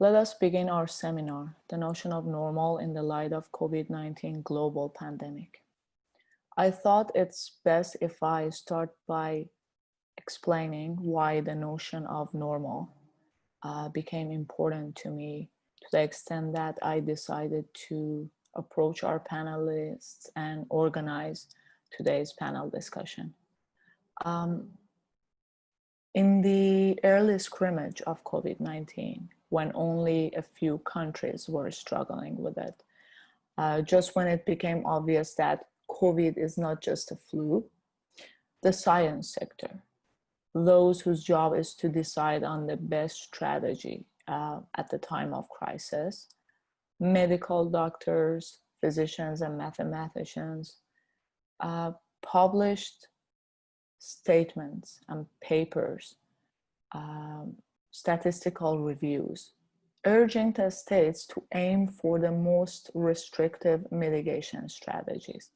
Let us begin our seminar, The Notion of Normal in the Light of COVID-19 Global Pandemic. I thought it's best if I start by explaining why the notion of normal became important to me, to the extent that I decided to approach our panelists and organize today's panel discussion. In the early scrimmage of COVID-19, when only a few countries were struggling with it, just when it became obvious that COVID is not just a flu, the science sector, those whose job is to decide on the best strategy at the time of crisis, medical doctors, physicians, and mathematicians published statements and papers, statistical reviews, urging the states to aim for the most restrictive mitigation strategies,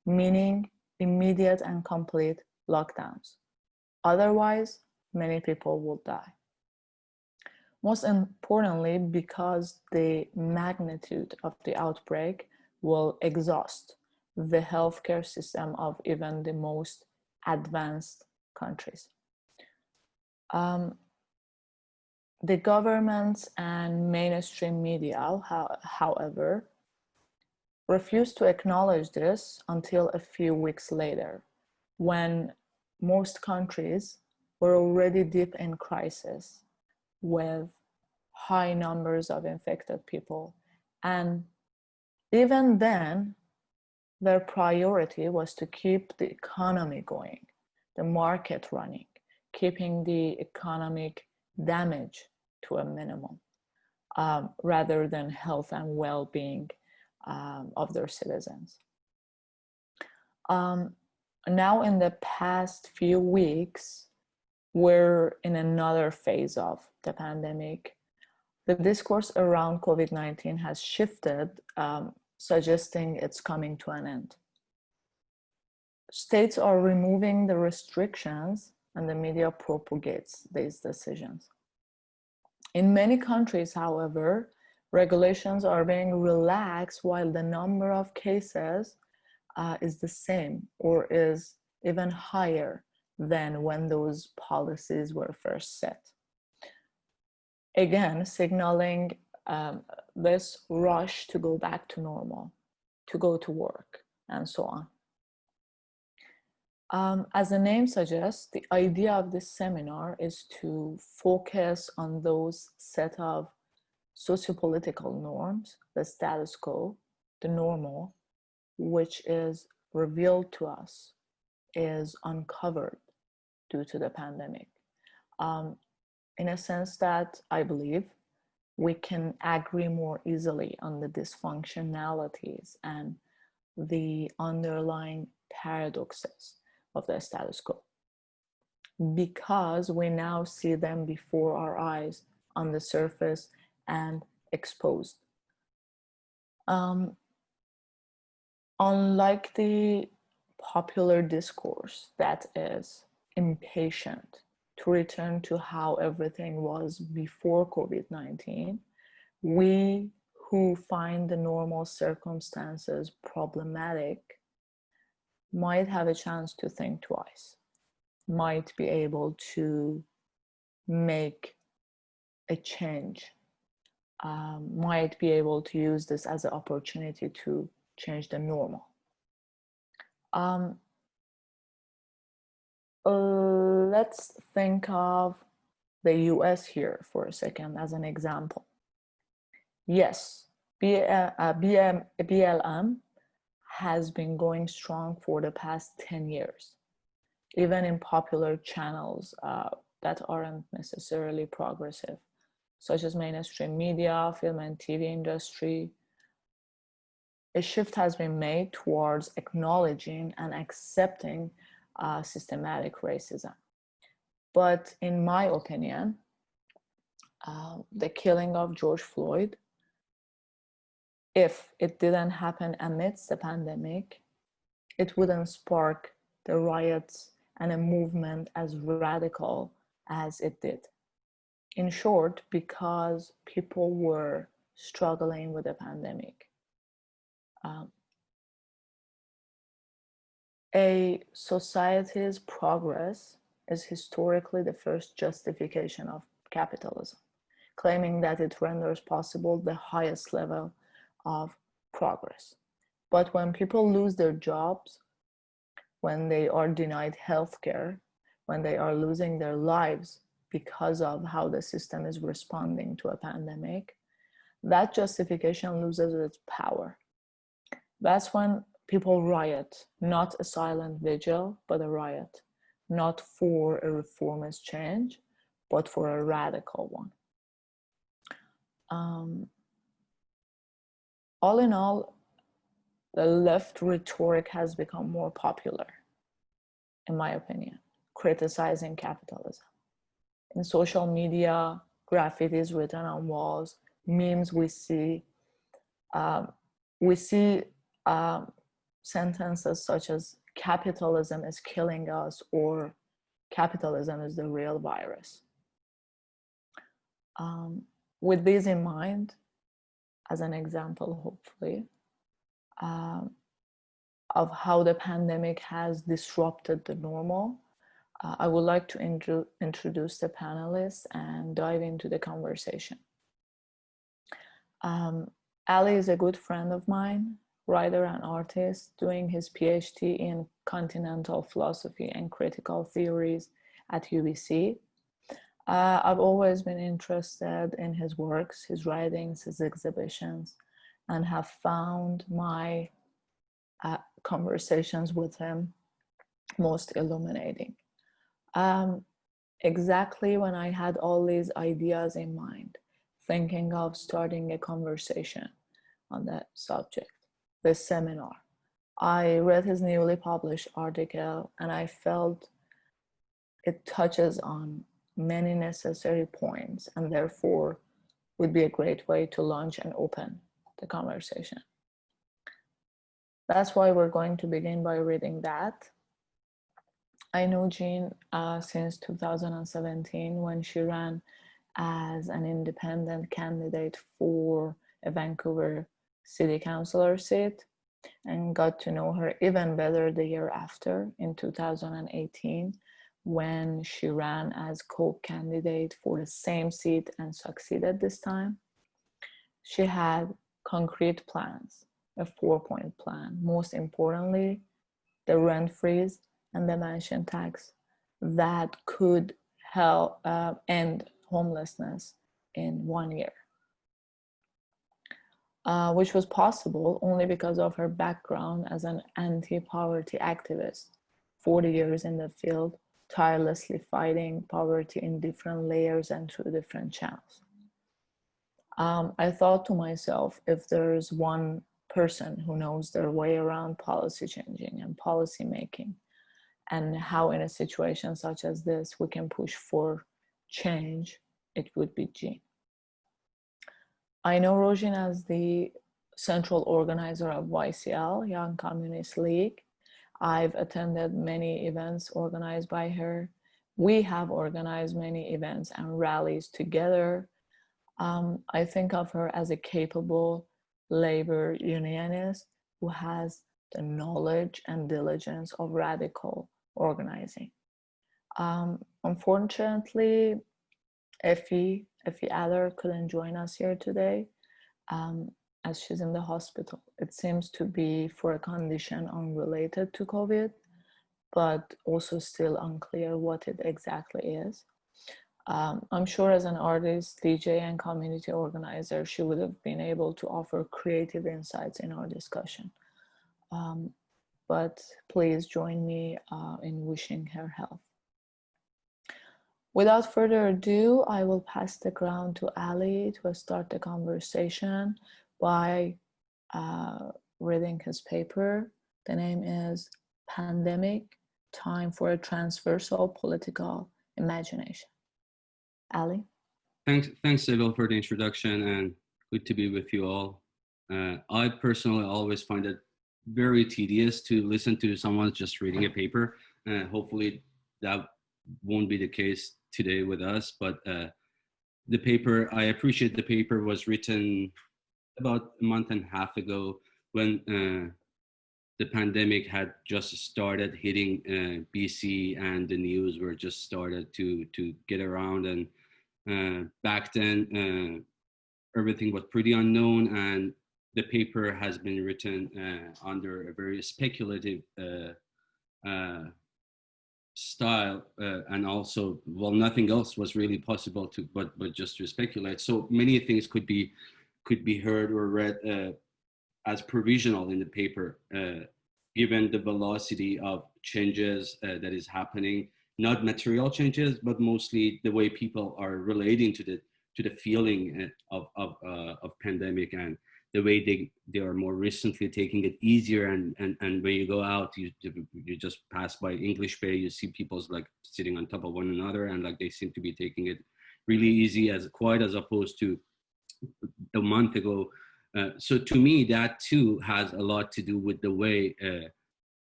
meaning immediate and complete lockdowns. Otherwise, many people will die. Most importantly, because the magnitude of the outbreak will exhaust the healthcare system of even the most advanced countries. The governments and mainstream media, however, refused to acknowledge this until a few weeks later, when most countries were already deep in crisis with high numbers of infected people. And even then, their priority was to keep the economy going, the market running, keeping the economic damage to a minimum, rather than health and well-being of their citizens. Now in the past few weeks, we're in another phase of the pandemic. The discourse around COVID-19 has shifted, suggesting it's coming to an end. States are removing the restrictions and the media propagates these decisions. In many countries, however, regulations are being relaxed while the number of cases is the same or is even higher than when those policies were first set. Again, signaling this rush to go back to normal, to go to work, and so on. As the name suggests, the idea of this seminar is to focus on those set of sociopolitical norms, the status quo, the normal, which is revealed to us, is uncovered due to the pandemic. In a sense that I believe we can agree more easily on the dysfunctionalities and the underlying paradoxes of the status quo, because we now see them before our eyes on the surface and exposed. Unlike the popular discourse that is impatient to return to how everything was before COVID-19, we who find the normal circumstances problematic might have a chance to think twice, might be able to make a change, might be able to use this as an opportunity to change the normal. Let's think of the US here for a second as an example. Yes, BLM has been going strong for the past 10 years, even in popular channels that aren't necessarily progressive, such as mainstream media, film and TV industry. A shift has been made towards acknowledging and accepting systematic racism. But in my opinion, the killing of George Floyd, if it didn't happen amidst the pandemic, it wouldn't spark the riots and a movement as radical as it did. In short, because people were struggling with the pandemic. A society's progress is historically the first justification of capitalism, claiming that it renders possible the highest level of progress. But when people lose their jobs, when they are denied healthcare, when they are losing their lives because of how the system is responding to a pandemic, that justification loses its power. That's when people riot, not a silent vigil, but a riot, not for a reformist change, but for a radical one. All in all, the left rhetoric has become more popular, in my opinion, criticizing capitalism. In social media, graffitis written on walls, memes we see sentences such as capitalism is killing us or capitalism is the real virus. With these in mind, as an example, hopefully, of how the pandemic has disrupted the normal, I would like to introduce the panelists and dive into the conversation. Ali is a good friend of mine, writer and artist, doing his PhD in continental philosophy and critical theories at UBC. I've always been interested in his works, his writings, his exhibitions, and have found my conversations with him most illuminating. Exactly when I had all these ideas in mind, thinking of starting a conversation on that subject, this seminar, I read his newly published article and I felt it touches on many necessary points and therefore would be a great way to launch and open the conversation. That's why we're going to begin by reading that. I know Jean since 2017 when she ran as an independent candidate for a Vancouver City Councillor seat, and got to know her even better the year after in 2018 when she ran as co-candidate for the same seat and succeeded this time. She had concrete plans, a 4-point plan. Most importantly, the rent freeze and the mansion tax that could help end homelessness in 1 year, which was possible only because of her background as an anti-poverty activist, 40 years in the field, tirelessly fighting poverty in different layers and through different channels. I thought to myself, if there's one person who knows their way around policy changing and policy making, and how in a situation such as this we can push for change, it would be Jean. I know Rozhin as the central organizer of YCL, Young Communist League. I've attended many events organized by her. We have organized many events and rallies together. I think of her as a capable labor unionist who has the knowledge and diligence of radical organizing. Unfortunately, Effie Adler couldn't join us here today as she's in the hospital. It seems to be for a condition unrelated to COVID, but also still unclear what it exactly is. I'm sure as an artist, DJ, and community organizer, she would have been able to offer creative insights in our discussion. But please join me in wishing her health. Without further ado, I will pass the ground to Ali to start the conversation by reading his paper. The name is Pandemic, Time for a Transversal Political Imagination. Ali? Thanks, Tsleil, for the introduction, and good to be with you all. I personally always find it very tedious to listen to someone just reading a paper. Hopefully that won't be the case today with us, but the paper, I appreciate the paper was written about a month and a half ago when the pandemic had just started hitting BC, and the news were just started to get around. And back then, everything was pretty unknown, and the paper has been written under a very speculative style, and also, well, nothing else was really possible to but just to speculate. So many things could be heard or read as provisional in the paper, given the velocity of changes that is happening, not material changes, but mostly the way people are relating to the feeling of pandemic, and the way they are more recently taking it easier. And when you go out, you just pass by English Bay, you see people's like sitting on top of one another, and like they seem to be taking it really easy, as quite as opposed to a month ago. So to me, that too has a lot to do with the way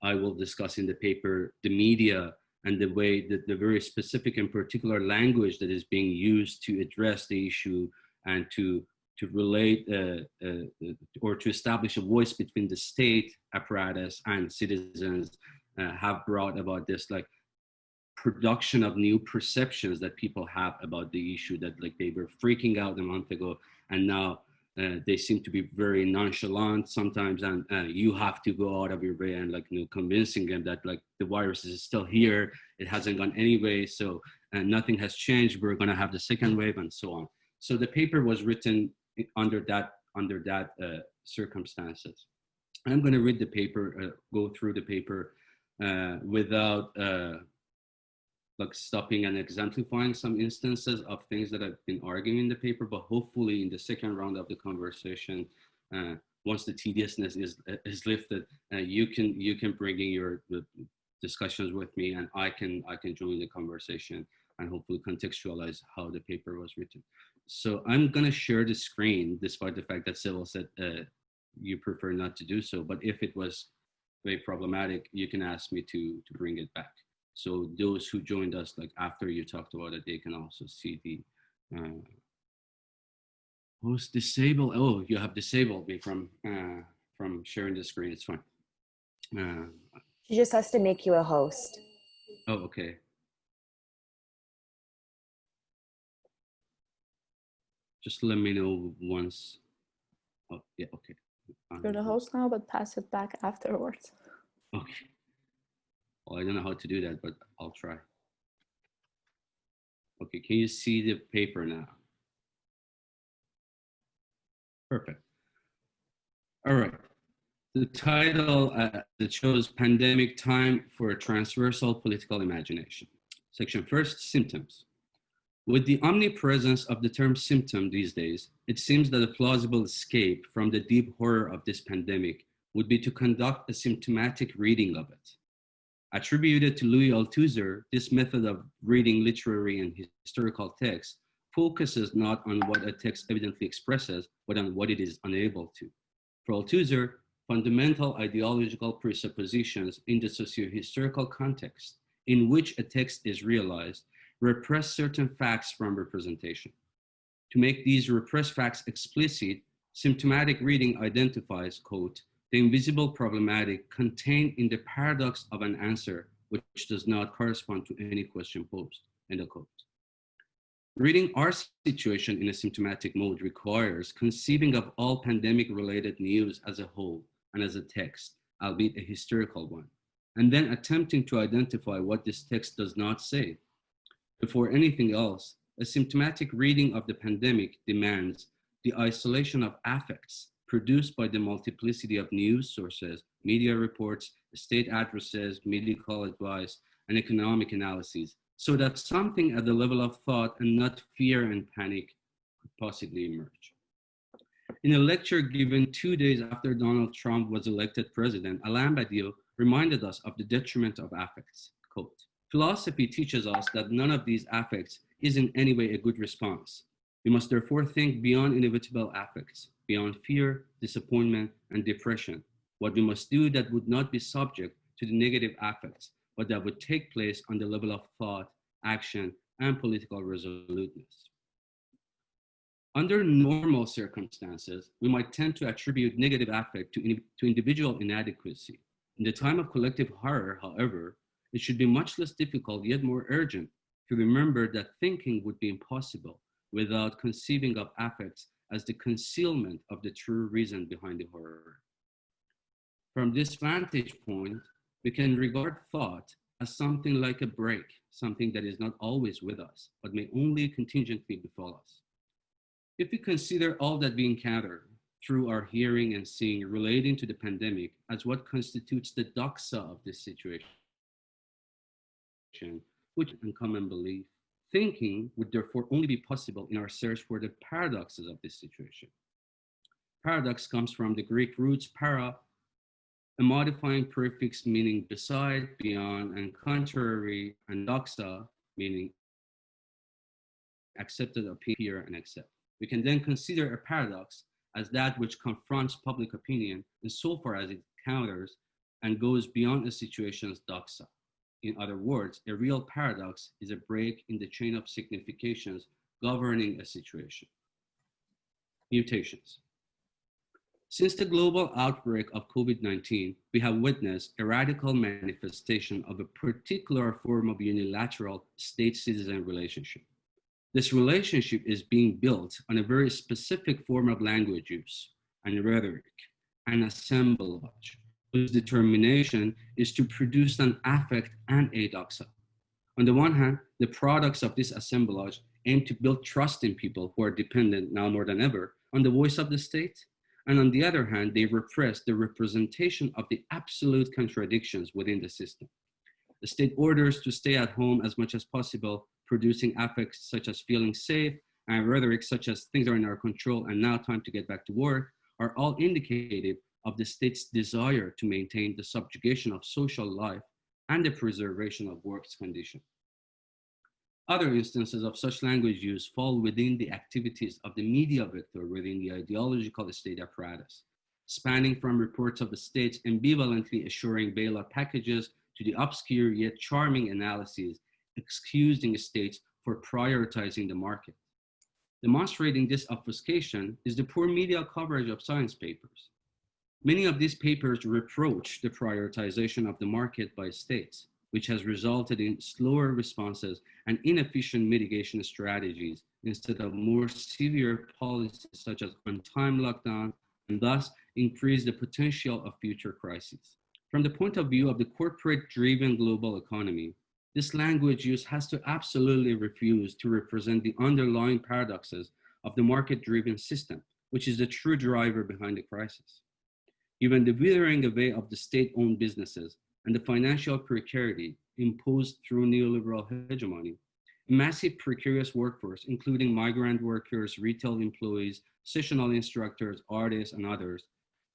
I will discuss in the paper, the media, and the way that the very specific and particular language that is being used to address the issue, and to relate or to establish a voice between the state apparatus and citizens, have brought about this like production of new perceptions that people have about the issue, that like they were freaking out a month ago, and now they seem to be very nonchalant sometimes, and you have to go out of your way and like, you know, convincing them that like the virus is still here, it hasn't gone anyway, so nothing has changed, we're going to have the second wave, and so on. So the paper was written under that circumstances. I'm going to read the paper, go through the paper without like stopping and exemplifying some instances of things that I've been arguing in the paper, but hopefully in the second round of the conversation, once the tediousness is lifted, you can bring in your discussions with me, and I can join the conversation and hopefully contextualize how the paper was written. So I'm gonna share the screen, despite the fact that Sybil said you prefer not to do so, but if it was very problematic, you can ask me to bring it back. So those who joined us like after you talked about it, they can also see the host disable. Oh, you have disabled me from sharing the screen. It's fine. She just has to make you a host. Oh, okay. Just let me know once. Oh, yeah, okay. You're the host now, but pass it back afterwards. Okay. Well, I don't know how to do that, but I'll try. Okay, can you see the paper now? Perfect. All right. The title that shows Pandemic Time for a Transversal Political Imagination. Section first, symptoms. With the omnipresence of the term symptom these days, it seems that a plausible escape from the deep horror of this pandemic would be to conduct a symptomatic reading of it. Attributed to Louis Althusser, this method of reading literary and historical texts focuses not on what a text evidently expresses, but on what it is unable to. For Althusser, fundamental ideological presuppositions in the socio-historical context in which a text is realized repress certain facts from representation. To make these repressed facts explicit, symptomatic reading identifies, quote, the invisible problematic contained in the paradox of an answer which does not correspond to any question posed, end of quote. Reading our situation in a symptomatic mode requires conceiving of all pandemic-related news as a whole and as a text, albeit a historical one, and then attempting to identify what this text does not say. Before anything else, a symptomatic reading of the pandemic demands the isolation of affects produced by the multiplicity of news sources, media reports, state addresses, medical advice, and economic analyses, so that something at the level of thought and not fear and panic could possibly emerge. In a lecture given 2 days after Donald Trump was elected president, Alain Badiou reminded us of the detriment of affects, quote, philosophy teaches us that none of these affects is in any way a good response. We must therefore think beyond inevitable affects, beyond fear, disappointment, and depression. What we must do that would not be subject to the negative affects, but that would take place on the level of thought, action, and political resoluteness. Under normal circumstances, we might tend to attribute negative affect to individual inadequacy. In the time of collective horror, however, it should be much less difficult, yet more urgent, to remember that thinking would be impossible without conceiving of affects as the concealment of the true reason behind the horror. From this vantage point, we can regard thought as something like a break, something that is not always with us, but may only contingently befall us. If we consider all that we encounter through our hearing and seeing relating to the pandemic as what constitutes the doxa of this situation, which is uncommon belief, thinking would therefore only be possible in our search for the paradoxes of this situation. Paradox comes from the Greek roots para, a modifying prefix meaning beside, beyond, and contrary, and doxa meaning accepted, appear, and accept. We can then consider a paradox as that which confronts public opinion insofar as it counters and goes beyond a situation's doxa. In other words, a real paradox is a break in the chain of significations governing a situation. Mutations. Since the global outbreak of COVID-19, we have witnessed a radical manifestation of a particular form of unilateral state-citizen relationship. This relationship is being built on a very specific form of language use and rhetoric and assemblage, whose determination is to produce an affect and a doxa. On the one hand, the products of this assemblage aim to build trust in people who are dependent now more than ever on the voice of the state. And on the other hand, they repress the representation of the absolute contradictions within the system. The state orders to stay at home as much as possible, producing affects such as feeling safe, and rhetoric such as things are in our control and now time to get back to work, are all indicative of the state's desire to maintain the subjugation of social life and the preservation of work's condition. Other instances of such language use fall within the activities of the media vector within the ideological state apparatus, spanning from reports of the states ambivalently assuring bailout packages to the obscure yet charming analyses excusing states for prioritizing the market. Demonstrating this obfuscation is the poor media coverage of science papers. Many of these papers reproach the prioritization of the market by states, which has resulted in slower responses and inefficient mitigation strategies instead of more severe policies such as on-time lockdown, and thus increase the potential of future crises. From the point of view of the corporate-driven global economy, this language use has to absolutely refuse to represent the underlying paradoxes of the market-driven system, which is the true driver behind the crisis. Even the withering away of the state-owned businesses and the financial precarity imposed through neoliberal hegemony, a massive precarious workforce, including migrant workers, retail employees, sessional instructors, artists, and others,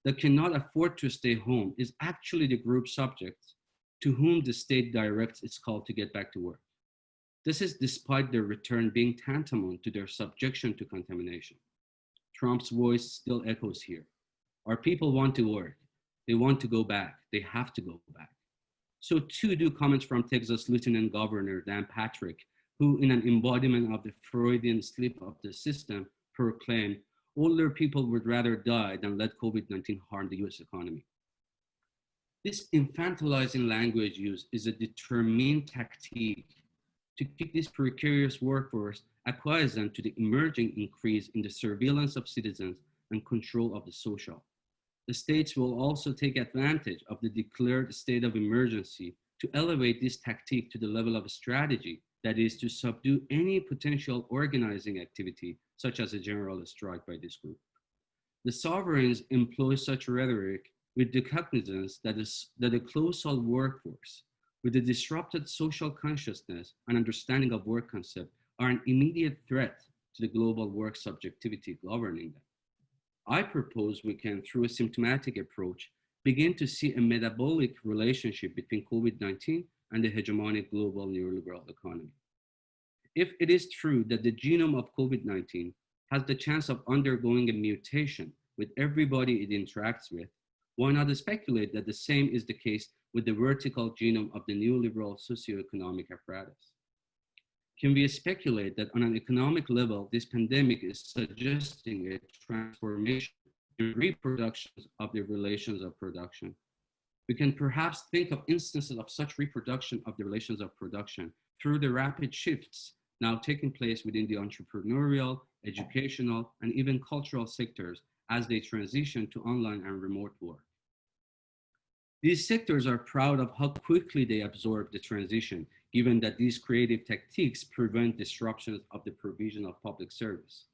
that cannot afford to stay home is actually the group subjects to whom the state directs its call to get back to work. This is despite their return being tantamount to their subjection to contamination. Trump's voice still echoes here. Our people want to work. They want to go back. They have to go back. So too do comments from Texas Lieutenant Governor Dan Patrick, who in an embodiment of the Freudian slip of the system proclaimed, older people would rather die than let COVID-19 harm the US economy. This infantilizing language use is a determined tactique to keep this precarious workforce acquiescent to the emerging increase in the surveillance of citizens and control of the social. The states will also take advantage of the declared state of emergency to elevate this tactique to the level of a strategy, that is to subdue any potential organizing activity, such as a general strike by this group. The sovereigns employ such rhetoric with the cognizance that a colossal workforce with a disrupted social consciousness and understanding of work concept are an immediate threat to the global work subjectivity governing them. I propose we can, through a symptomatic approach, begin to see a metabolic relationship between COVID-19 and the hegemonic global neoliberal economy. If it is true that the genome of COVID-19 has the chance of undergoing a mutation with everybody it interacts with, why not speculate that the same is the case with the vertical genome of the neoliberal socioeconomic apparatus? Can we speculate that on an economic level, this pandemic is suggesting a transformation in reproductions of the relations of production? We can perhaps think of instances of such reproduction of the relations of production through the rapid shifts now taking place within the entrepreneurial, educational, and even cultural sectors as they transition to online and remote work. These sectors are proud of how quickly they absorb the transition, given that these creative techniques prevent disruptions of the provision of public service.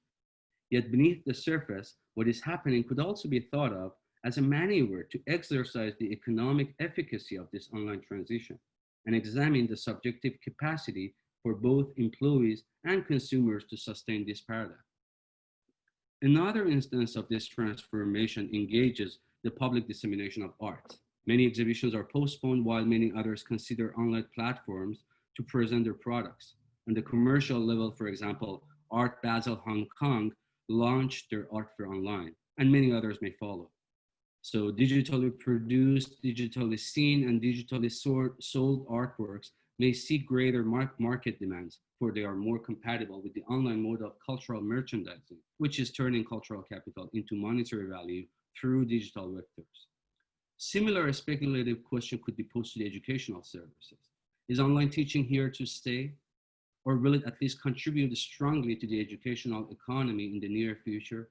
Yet beneath the surface, what is happening could also be thought of as a maneuver to exercise the economic efficacy of this online transition and examine the subjective capacity for both employees and consumers to sustain this paradigm. Another instance of this transformation engages the public dissemination of art. Many exhibitions are postponed while many others consider online platforms to present their products. On the commercial level, for example, Art Basel Hong Kong launched their art fair online, and many others may follow. So digitally produced, digitally seen, and digitally sold artworks may see greater market demands, for they are more compatible with the online mode of cultural merchandising, which is turning cultural capital into monetary value through digital vectors. Similar speculative question could be posed to the educational services. Is online teaching here to stay? Or will it at least contribute strongly to the educational economy in the near future?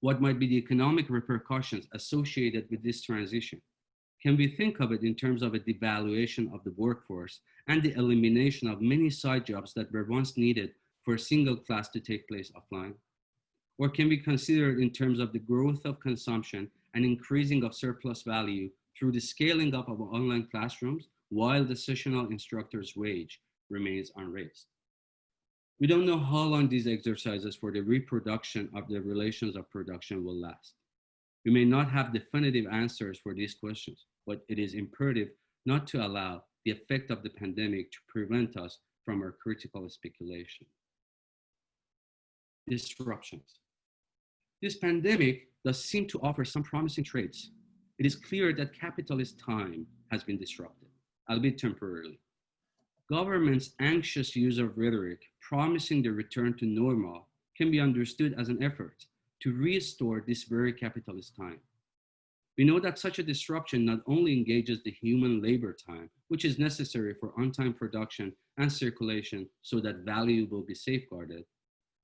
What might be the economic repercussions associated with this transition? Can we think of it in terms of a devaluation of the workforce and the elimination of many side jobs that were once needed for a single class to take place offline? Or can we consider it in terms of the growth of consumption and increasing of surplus value through the scaling up of online classrooms while the sessional instructor's wage remains unraised? We don't know how long these exercises for the reproduction of the relations of production will last. We may not have definitive answers for these questions, but it is imperative not to allow the effect of the pandemic to prevent us from our critical speculation. Disruptions. This pandemic does seem to offer some promising traits. It is clear that capitalist time has been disrupted, albeit temporarily. Government's anxious use of rhetoric promising the return to normal can be understood as an effort to restore this very capitalist time. We know that such a disruption not only engages the human labor time, which is necessary for on-time production and circulation so that value will be safeguarded,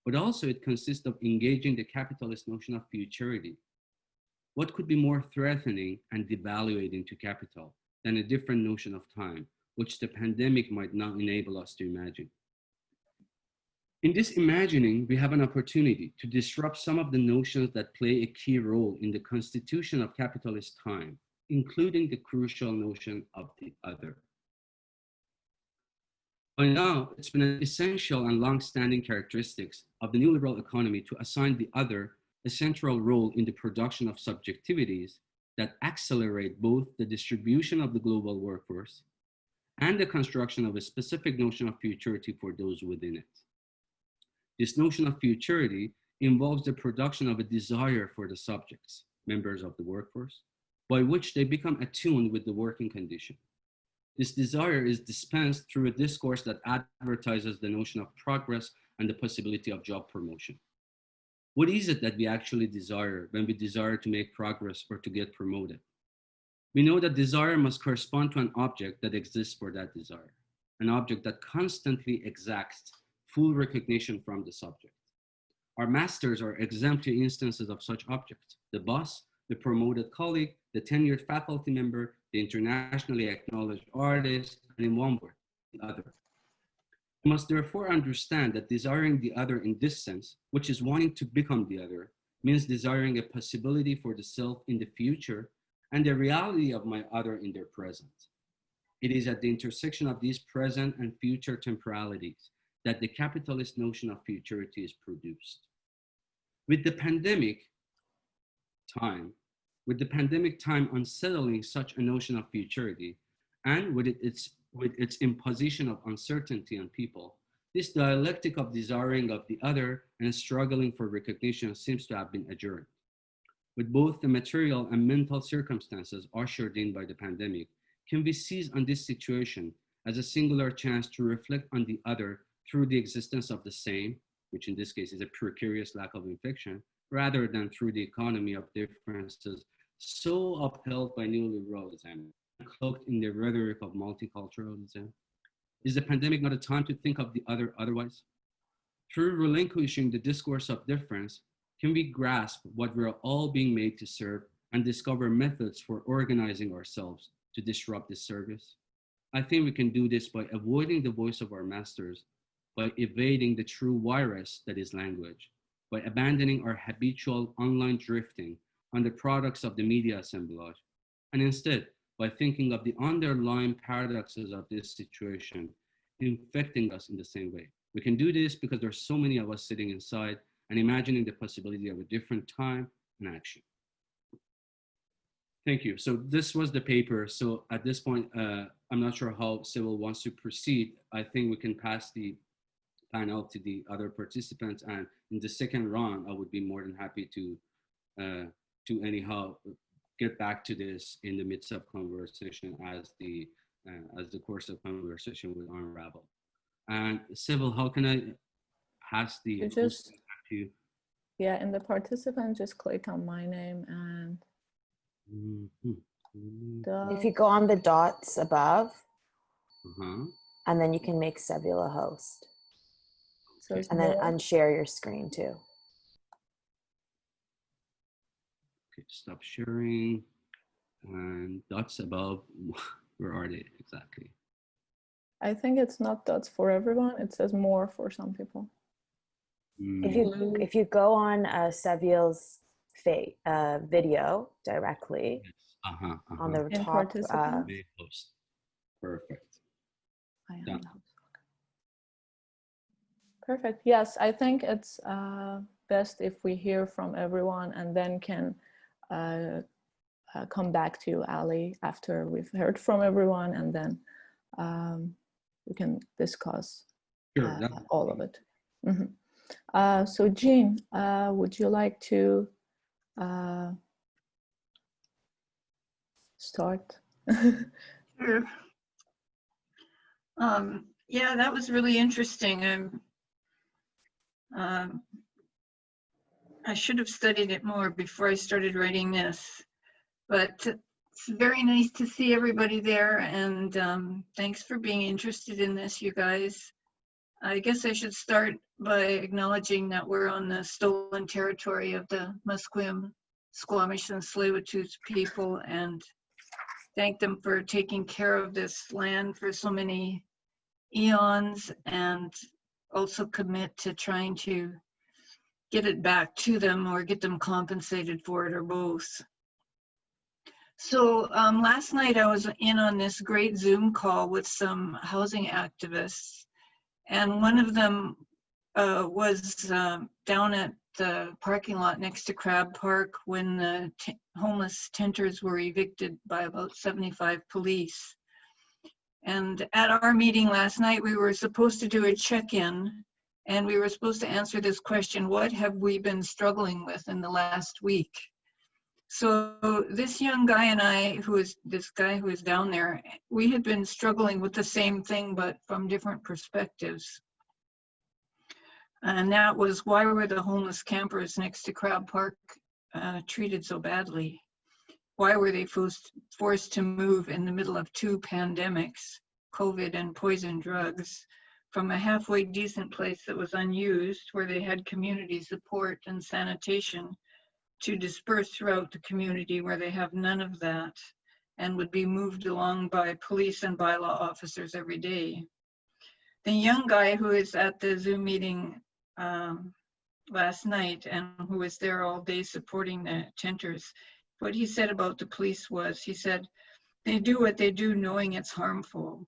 but also it consists of engaging the capitalist notion of futurity. What could be more threatening and devaluating to capital than a different notion of time, which the pandemic might not enable us to imagine? In this imagining, we have an opportunity to disrupt some of the notions that play a key role in the constitution of capitalist time, including the crucial notion of the other. By now, it's been an essential and long-standing characteristics of the neoliberal economy to assign the other a central role in the production of subjectivities that accelerate both the distribution of the global workforce and the construction of a specific notion of futurity for those within it. This notion of futurity involves the production of a desire for the subjects, members of the workforce, by which they become attuned with the working condition. This desire is dispensed through a discourse that advertises the notion of progress and the possibility of job promotion. What is it that we actually desire when we desire to make progress or to get promoted? We know that desire must correspond to an object that exists for that desire, an object that constantly exacts full recognition from the subject. Our masters are exemplary instances of such objects: the boss, the promoted colleague, the tenured faculty member, the internationally acknowledged artist, and in one word, the other. We must therefore understand that desiring the other in this sense, which is wanting to become the other, means desiring a possibility for the self in the future and the reality of my other in their present. It is at the intersection of these present and future temporalities that the capitalist notion of futurity is produced. With the pandemic time unsettling such a notion of futurity, and with its imposition of uncertainty on people, this dialectic of desiring of the other and struggling for recognition seems to have been adjourned. With both the material and mental circumstances ushered in by the pandemic, can we seize on this situation as a singular chance to reflect on the other through the existence of the same, which in this case is a precarious lack of infection, rather than through the economy of differences so upheld by neoliberalism, cloaked in the rhetoric of multiculturalism? Is the pandemic not a time to think of the other otherwise? Through relinquishing the discourse of difference, can we grasp what we're all being made to serve and discover methods for organizing ourselves to disrupt this service? I think we can do this by avoiding the voice of our masters, by evading the true virus that is language, by abandoning our habitual online drifting on the products of the media assemblage, and instead by thinking of the underlying paradoxes of this situation infecting us in the same way. We can do this because there's so many of us sitting inside and imagining the possibility of a different time and action. Thank you. So this was the paper. So at this point, I'm not sure how Sybil wants to proceed. I think we can pass the panel to the other participants, and in the second round, I would be more than happy to anyhow get back to this in the midst of conversation as the course of conversation will unravel. And Sybil, how can I pass the You just, back to you? yeah, in the participant, just click on my name and If you go on the dots above, Uh-huh. and then you can make Seville a host. So it's And then more. unshare your screen too. Okay, stop sharing. And dots above, where are they exactly? I think it's not dots for everyone. It says more for some people. If you go on Seville's video directly on the In top, participant? May host. Perfect. I am Done. the host. Perfect. Yes, I think it's best if we hear from everyone and then can come back to you, Ali, after we've heard from everyone, and then we can discuss all of it. So Jean, would you like to start? Sure. Yeah, that was really interesting. I should have studied it more before I started writing this, but it's very nice to see everybody there, and thanks for being interested in this, you guys. I guess I should start by acknowledging that we're on the stolen territory of the Musqueam, Squamish, and Tsleil-Waututh people, and thank them for taking care of this land for so many eons, and also commit to trying to get it back to them or get them compensated for it, or both. So last night I was in on this great Zoom call with some housing activists, and one of them was down at the parking lot next to Crab Park when the homeless tenters were evicted by about 75 police. And at our meeting last night, we were supposed to do a check-in, and we were supposed to answer this question: what have we been struggling with in the last week? So this young guy and I, this guy who is down there, we had been struggling with the same thing, but from different perspectives. And that was, why were the homeless campers next to Crab Park treated so badly? Why were they forced to move in the middle of two pandemics, COVID and poison drugs, from a halfway decent place that was unused, where they had community support and sanitation, to disperse throughout the community where they have none of that and would be moved along by police and bylaw officers every day? The young guy who is at the Zoom meeting last night and who was there all day supporting the tenters, what he said about the police was, he said, they do what they do knowing it's harmful.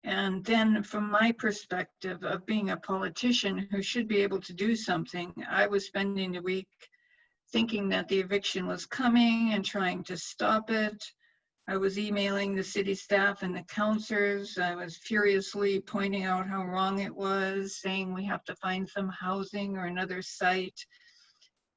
And then from my perspective of being a politician who should be able to do something, I was spending the week thinking that the eviction was coming and trying to stop it. I was emailing the city staff and the councillors. I was furiously pointing out how wrong it was, saying we have to find some housing or another site.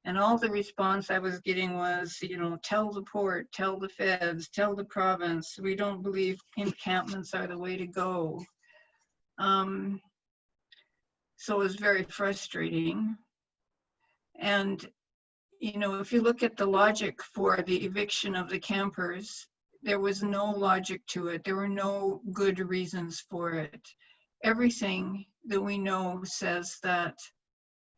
And all the response I was getting was, you know, tell the port, tell the feds, tell the province, we don't believe encampments are the way to go. So it was very frustrating. And, you know, if you look at the logic for the eviction of the campers, there was no logic to it. There were no good reasons for it. Everything that we know says that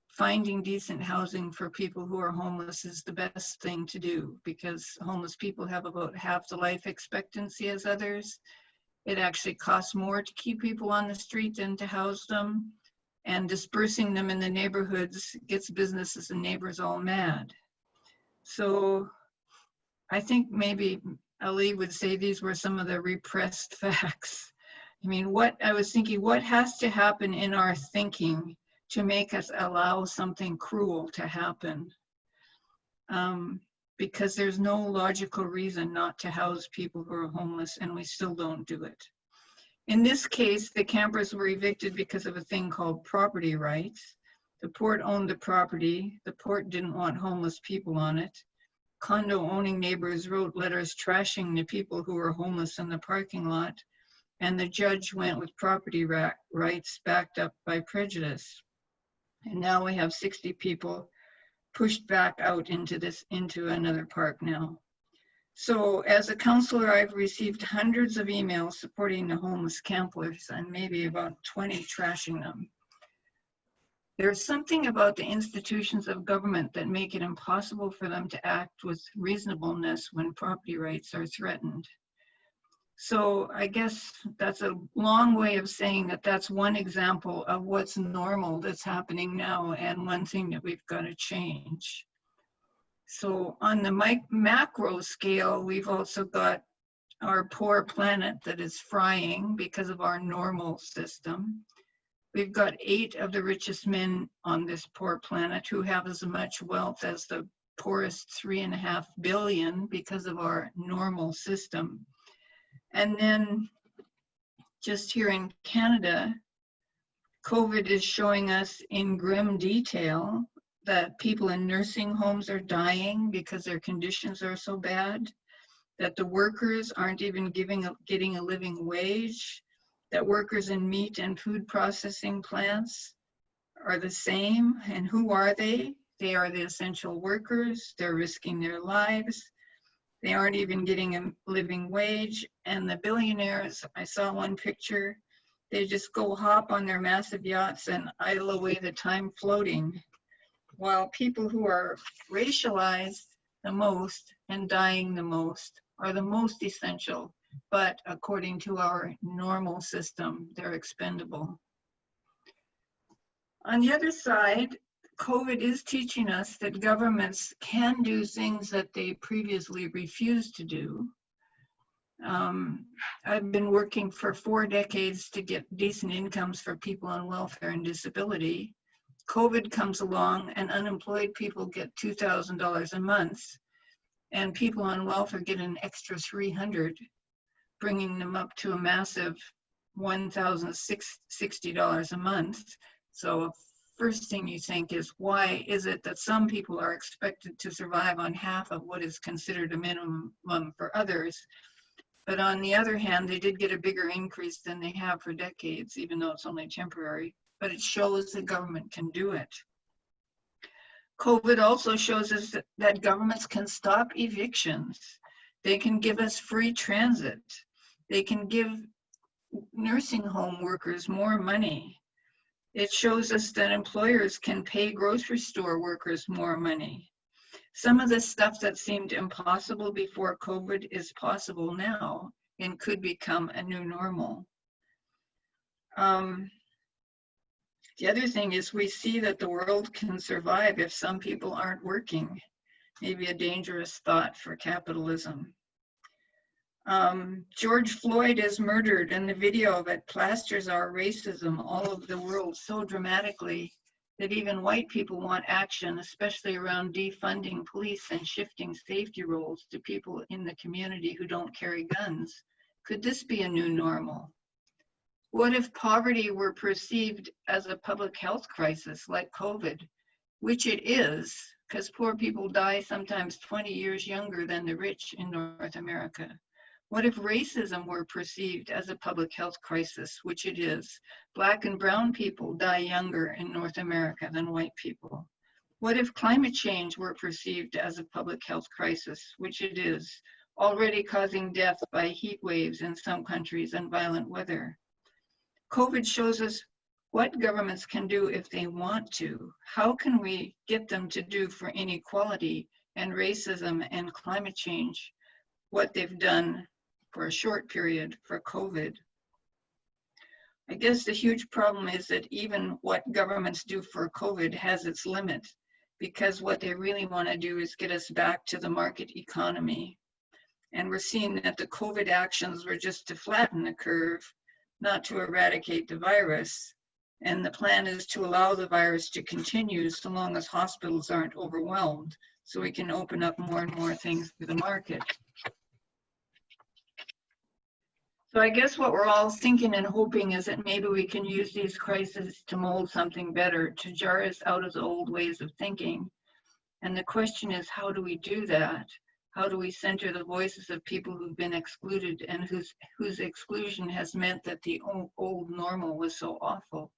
finding decent housing for people who are homeless is the best thing to do, because homeless people have about half the life expectancy as others. It actually costs more to keep people on the street than to house them. And dispersing them in the neighborhoods gets businesses and neighbors all mad. So I think maybe Ali would say these were some of the repressed facts. I mean, I was thinking, what has to happen in our thinking to make us allow something cruel to happen? Because there's no logical reason not to house people who are homeless, and we still don't do it. In this case, the campers were evicted because of a thing called property rights. The port owned the property. The port didn't want homeless people on it. Condo-owning neighbors wrote letters trashing the people who were homeless in the parking lot, and the judge went with property rights backed up by prejudice. And now we have 60 people pushed back out into another park now. So as a councillor, I've received hundreds of emails supporting the homeless campers and maybe about 20 trashing them. There's something about the institutions of government that make it impossible for them to act with reasonableness when property rights are threatened. So I guess that's a long way of saying that that's one example of what's normal that's happening now, and one thing that we've got to change. So on the macro scale, we've also got our poor planet that is frying because of our normal system. We've got 8 of the richest men on this poor planet who have as much wealth as the poorest 3.5 billion because of our normal system. And then just here in Canada, COVID is showing us in grim detail that people in nursing homes are dying because their conditions are so bad, that the workers aren't even getting a living wage, that workers in meat and food processing plants are the same. And who are they? They are the essential workers. They're risking their lives. They aren't even getting a living wage. And the billionaires, I saw one picture, they just go hop on their massive yachts and idle away the time floating, while people who are racialized the most and dying the most are the most essential, but according to our normal system, they're expendable. On the other side, COVID is teaching us that governments can do things that they previously refused to do. I've been working for 4 decades to get decent incomes for people on welfare and disability. COVID comes along and unemployed people get $2,000 a month, and people on welfare get an extra $300, bringing them up to a massive $1,060 a month. So first thing you think is, why is it that some people are expected to survive on half of what is considered a minimum for others? But on the other hand, they did get a bigger increase than they have for decades, even though it's only temporary. But it shows the government can do it. COVID also shows us that governments can stop evictions. They can give us free transit. They can give nursing home workers more money. It shows us that employers can pay grocery store workers more money. Some of the stuff that seemed impossible before COVID is possible now and could become a new normal. The other thing is, we see that the world can survive if some people aren't working. Maybe a dangerous thought for capitalism. George Floyd is murdered, and the video of it plasters our racism all over the world so dramatically that even white people want action, especially around defunding police and shifting safety roles to people in the community who don't carry guns. Could this be a new normal? What if poverty were perceived as a public health crisis like COVID, which it is, because poor people die sometimes 20 years younger than the rich in North America? What if racism were perceived as a public health crisis, which it is? Black and brown people die younger in North America than white people. What if climate change were perceived as a public health crisis, which it is, already causing death by heat waves in some countries and violent weather? COVID shows us what governments can do if they want to. How can we get them to do for inequality and racism and climate change what they've done for a short period for COVID? I guess the huge problem is that even what governments do for COVID has its limit, because what they really want to do is get us back to the market economy. And we're seeing that the COVID actions were just to flatten the curve, not to eradicate the virus. And the plan is to allow the virus to continue so long as hospitals aren't overwhelmed, so we can open up more and more things to the market. So I guess what we're all thinking and hoping is that maybe we can use these crises to mold something better, to jar us out of the old ways of thinking. And the question is, how do we do that? How do we center the voices of people who've been excluded and whose exclusion has meant that the old normal was so awful?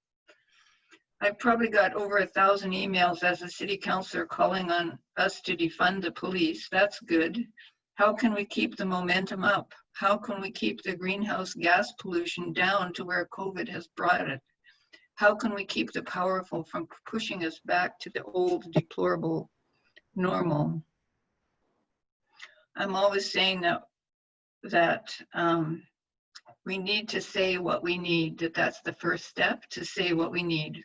I've probably got over 1,000 emails as a city councillor calling on us to defund the police. That's good. How can we keep the momentum up? How can we keep the greenhouse gas pollution down to where COVID has brought it? How can we keep the powerful from pushing us back to the old deplorable normal? I'm always saying that we need to say what we need, that's the first step, to say what we need.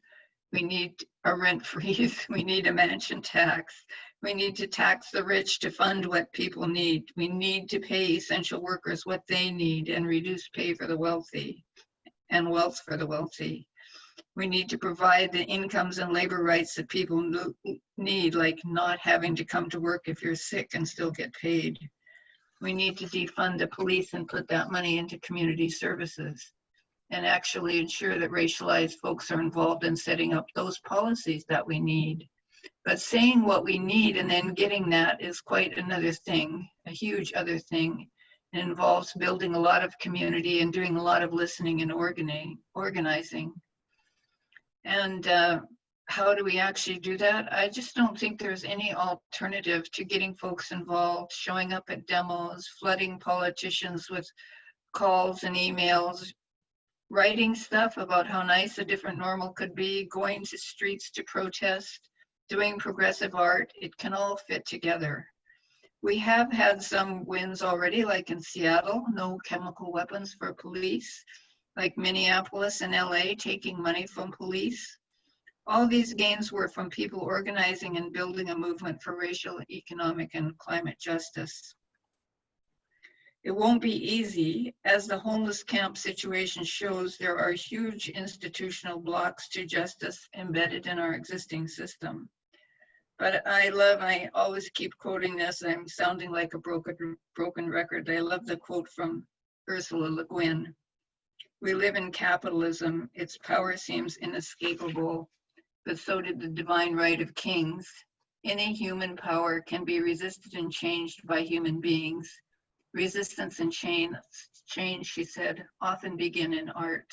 We need a rent freeze, we need a mansion tax, we need to tax the rich to fund what people need. We need to pay essential workers what they need and reduce pay for the wealthy and wealth for the wealthy. We need to provide the incomes and labor rights that people need, like not having to come to work if you're sick and still get paid. We need to defund the police and put that money into community services and actually ensure that racialized folks are involved in setting up those policies that we need. But saying what we need and then getting that is quite another thing, a huge other thing. It involves building a lot of community and doing a lot of listening and organizing. And how do we actually do that? I just don't think there's any alternative to getting folks involved, showing up at demos, flooding politicians with calls and emails, writing stuff about how nice a different normal could be, going to streets to protest, doing progressive art. It can all fit together. We have had some wins already, like in Seattle, no chemical weapons for police, like Minneapolis and LA taking money from police. All these gains were from people organizing and building a movement for racial, economic, and climate justice. It won't be easy. As the homeless camp situation shows, there are huge institutional blocks to justice embedded in our existing system. But I always keep quoting this, I'm sounding like a broken record. I love the quote from Ursula Le Guin. We live in capitalism. Its power seems inescapable, but so did the divine right of kings. Any human power can be resisted and changed by human beings. Resistance and change, she said, often begin in art.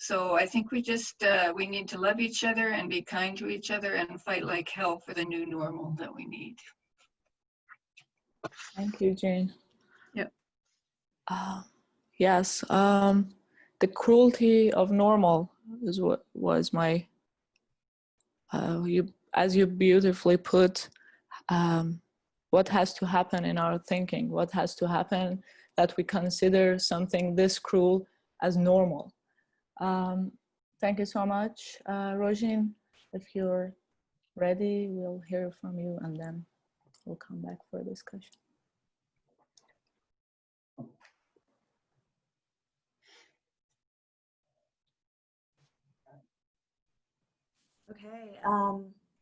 So I think we need to love each other and be kind to each other and fight like hell for the new normal that we need. Thank you, Jane. Yep. Yes, the cruelty of normal is what was my, as you beautifully put, what has to happen in our thinking, what has to happen that we consider something this cruel as normal. Thank you so much. Rozhin, if you're ready, we'll hear from you and then we'll come back for a discussion. Okay.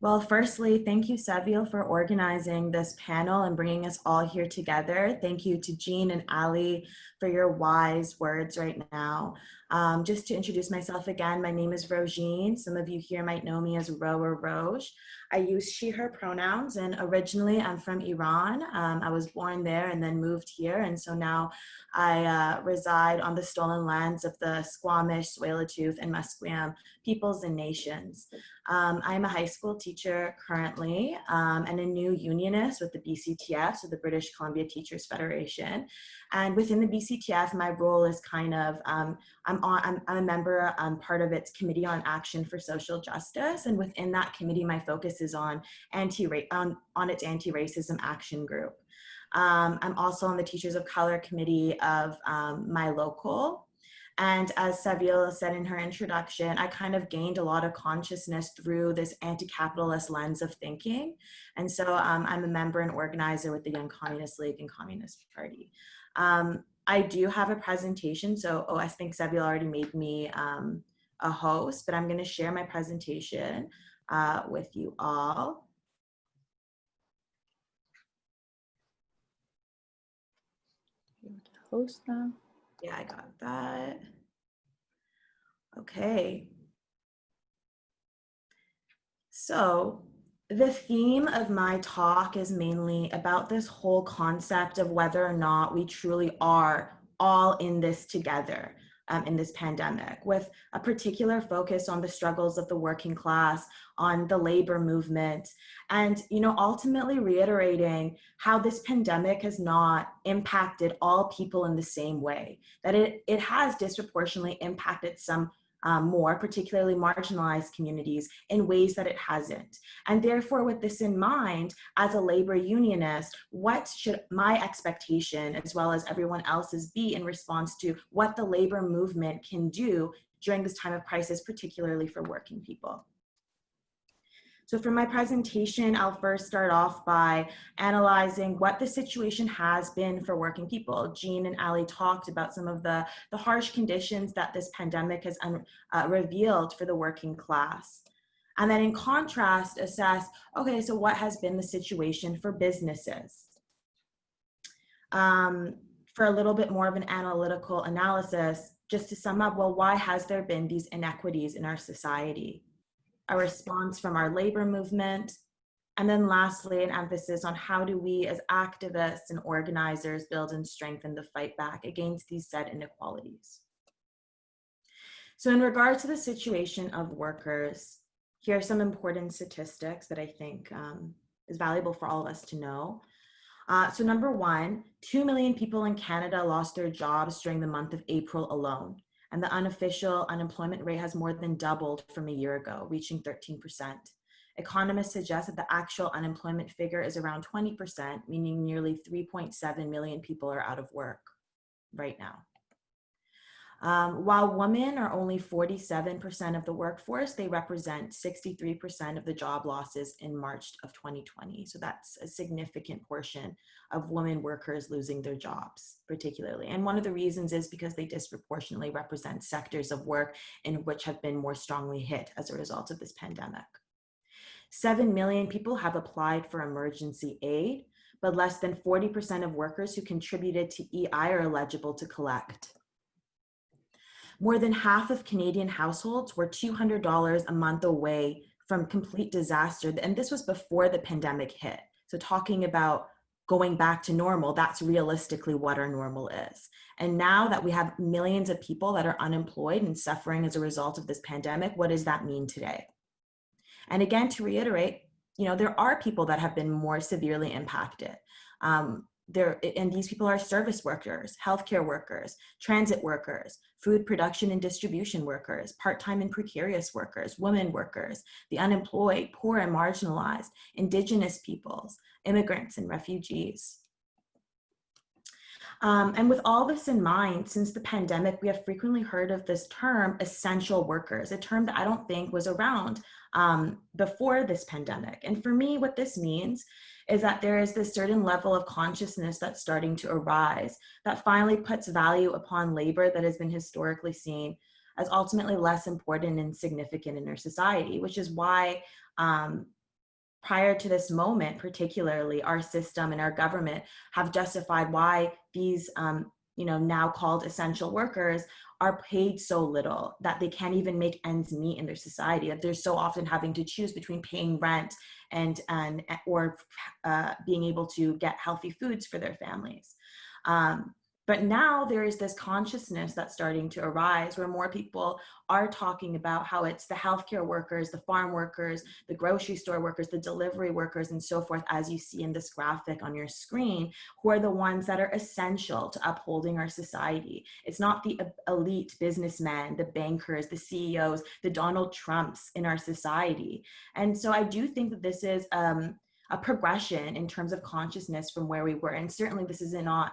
Well, firstly, thank you, Saville, for organizing this panel and bringing us all here together. Thank you to Jean and Ali for your wise words right now. Just to introduce myself again, my name is Rozhin. Some of you here might know me as Ro or Roj. I use she, her pronouns, and originally I'm from Iran. I was born there and then moved here, and so now I reside on the stolen lands of the Squamish, Tsleil-Waututh, and Musqueam peoples and nations. I'm a high school teacher currently and a new unionist with the BCTF, so the British Columbia Teachers Federation. And within the BCTF, my role is kind of, I'm a member, I'm part of its Committee on Action for Social Justice. And within that committee, my focus is on its anti-racism action group. I'm also on the Teachers of Color Committee of my local. And as Saville said in her introduction, I kind of gained a lot of consciousness through this anti-capitalist lens of thinking. And so I'm a member and organizer with the Young Communist League and Communist Party. I do have a presentation. So, I think Saville already made me a host, but I'm going to share my presentation with you all. Host now. Yeah, I got that. Okay. So the theme of my talk is mainly about this whole concept of whether or not we truly are all in this together in this pandemic, with a particular focus on the struggles of the working class, on the labor movement, and ultimately reiterating how this pandemic has not impacted all people in the same way, that it has disproportionately impacted some more, particularly marginalized communities, in ways that it hasn't. And therefore, with this in mind, as a labor unionist, what should my expectation, as well as everyone else's, be in response to what the labor movement can do during this time of crisis, particularly for working people? So for my presentation, I'll first start off by analyzing what the situation has been for working people. Jean and Ali talked about some of the harsh conditions that this pandemic has revealed for the working class. And then in contrast, assess, okay, so what has been the situation for businesses? For a little bit more of an analytical analysis, just to sum up, well, why has there been these inequities in our society? A response from our labor movement, and then lastly, an emphasis on how do we as activists and organizers build and strengthen the fight back against these said inequalities. So in regard to the situation of workers, here are some important statistics that I think is valuable for all of us to know. So number one, 2 million people in Canada lost their jobs during the month of April alone. And the unofficial unemployment rate has more than doubled from a year ago, reaching 13%. Economists suggest that the actual unemployment figure is around 20%, meaning nearly 3.7 million people are out of work right now. While women are only 47% of the workforce, they represent 63% of the job losses in March of 2020. So that's a significant portion of women workers losing their jobs, particularly. And one of the reasons is because they disproportionately represent sectors of work in which have been more strongly hit as a result of this pandemic. 7 million people have applied for emergency aid, but less than 40% of workers who contributed to EI are eligible to collect. More than half of Canadian households were $200 a month away from complete disaster. And this was before the pandemic hit. So talking about going back to normal, that's realistically what our normal is. And now that we have millions of people that are unemployed and suffering as a result of this pandemic, what does that mean today? And again, to reiterate, there are people that have been more severely impacted. And these people are service workers, healthcare workers, transit workers, food production and distribution workers, part-time and precarious workers, women workers, the unemployed, poor and marginalized, Indigenous peoples, immigrants and refugees. And with all this in mind, since the pandemic, we have frequently heard of this term, essential workers, a term that I don't think was around before this pandemic. And for me, what this means is that there is this certain level of consciousness that's starting to arise that finally puts value upon labor that has been historically seen as ultimately less important and significant in our society, which is why prior to this moment, particularly, our system and our government have justified why these now called essential workers, are paid so little that they can't even make ends meet in their society, that they're so often having to choose between paying rent or being able to get healthy foods for their families. But now there is this consciousness that's starting to arise where more people are talking about how it's the healthcare workers, the farm workers, the grocery store workers, the delivery workers, and so forth, as you see in this graphic on your screen, who are the ones that are essential to upholding our society. It's not the elite businessmen, the bankers, the CEOs, the Donald Trumps in our society. And so I do think that this is a progression in terms of consciousness from where we were. And certainly this is not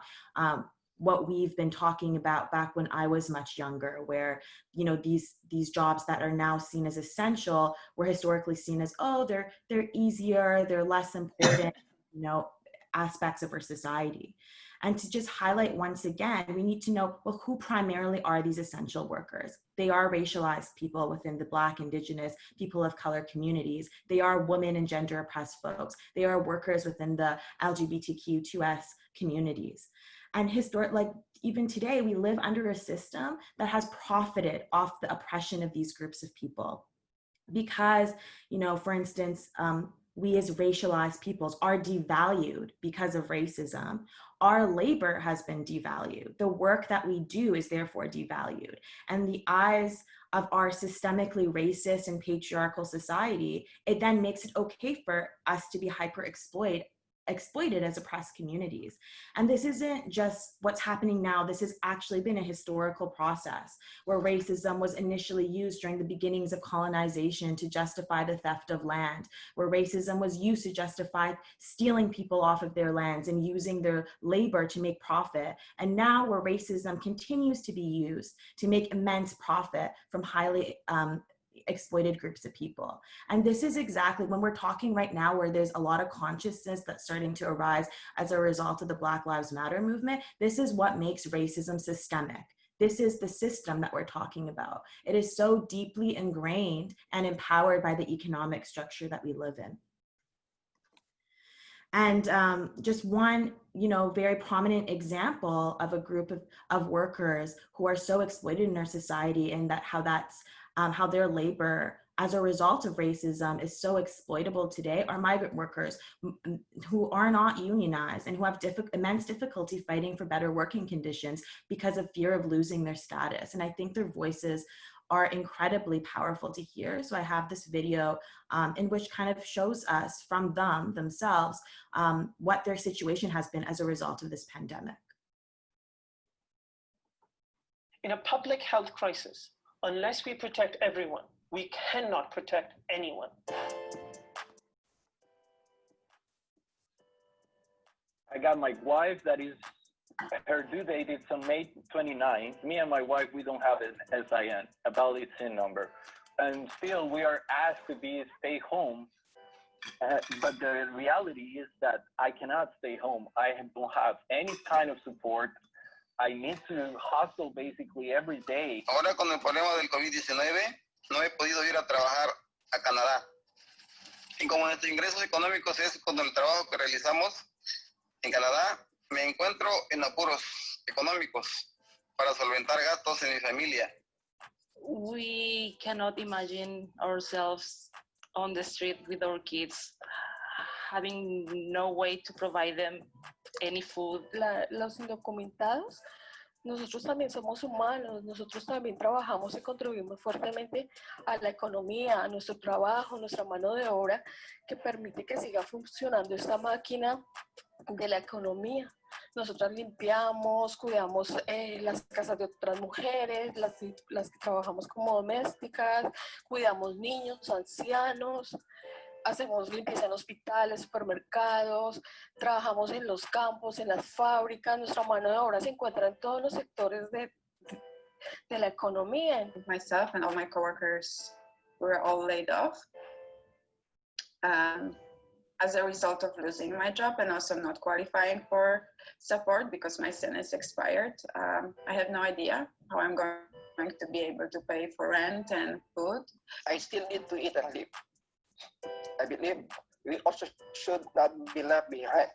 what we've been talking about back when I was much younger, where these jobs that are now seen as essential were historically seen as, oh, they're easier, they're less important, aspects of our society. And to just highlight once again, we need to know, well, who primarily are these essential workers? They are racialized people within the Black, Indigenous, people of color communities. They are women and gender oppressed folks. They are workers within the LGBTQ2S communities. And even today, we live under a system that has profited off the oppression of these groups of people. Because, for instance, we as racialized peoples are devalued because of racism. Our labor has been devalued. The work that we do is therefore devalued. And the eyes of our systemically racist and patriarchal society, it then makes it okay for us to be exploited as oppressed communities. And this isn't just what's happening now. This has actually been a historical process where racism was initially used during the beginnings of colonization to justify the theft of land, where racism was used to justify stealing people off of their lands and using their labor to make profit. And now where racism continues to be used to make immense profit from highly exploited groups of people. And this is exactly when we're talking right now where there's a lot of consciousness that's starting to arise as a result of the Black Lives Matter movement. This is what makes racism systemic. This is the system that we're talking about. It is so deeply ingrained and empowered by the economic structure that we live in. And just one, very prominent example of a group of workers who are so exploited in our society, and how their labor as a result of racism is so exploitable today, are migrant workers who are not unionized and who have immense difficulty fighting for better working conditions because of fear of losing their status. And I think their voices are incredibly powerful to hear. So I have this video in which kind of shows us from themselves what their situation has been as a result of this pandemic. In a public health crisis, unless we protect everyone, we cannot protect anyone. I got my wife, her due date is on May 29th. Me and my wife, we don't have an SIN, a valid SIN number. And still we are asked to stay home. But the reality is that I cannot stay home. I don't have any kind of support. I need to hustle basically every day. Ahora con el problema del COVID-19, no he podido ir a trabajar a Canadá. Y como nuestros ingresos económicos es con el trabajo que realizamos en Canadá, me encuentro en apuros económicos para solventar gastos en mi familia. We cannot imagine ourselves on the street with our kids, having no way to provide them any food. Los indocumentados, nosotros también somos humanos, nosotros también trabajamos y contribuimos fuertemente a la economía, a nuestro trabajo, nuestra mano de obra, que permite que siga funcionando esta máquina de la economía. Nosotras limpiamos, cuidamos las casas de otras mujeres, las que trabajamos como domésticas, cuidamos niños, ancianos, hacemos limpieza en hospitales, supermercados, trabajamos en los campos, en las fábricas. Nuestra mano de obra se encuentra en todos los sectores de la economía. Myself and all my coworkers were all laid off as a result of losing my job and also not qualifying for support because my SIN is expired. I have no idea how I'm going to be able to pay for rent and food. I still need to eat and live. I believe we also should not be left behind.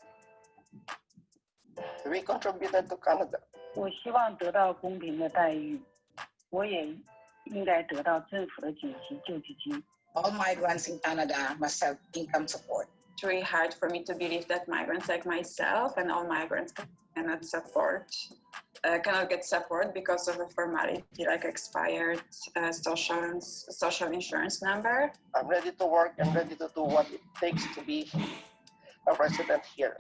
We contributed to Canada. 我希望得到公平的待遇，我也应该得到政府的紧急救济金。All migrants in Canada must have income support. It's really hard for me to believe that migrants like myself and all migrants cannot get support because of a formality like expired social insurance number. I'm ready to work and ready to do what it takes to be a resident here.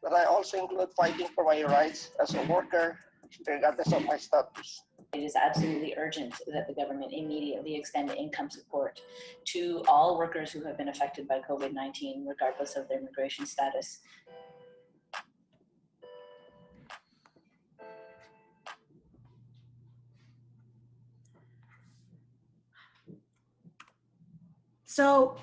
But I also include fighting for my rights as a worker, regardless of my status. It is absolutely urgent that the government immediately extend income support to all workers who have been affected by COVID-19, regardless of their immigration status. So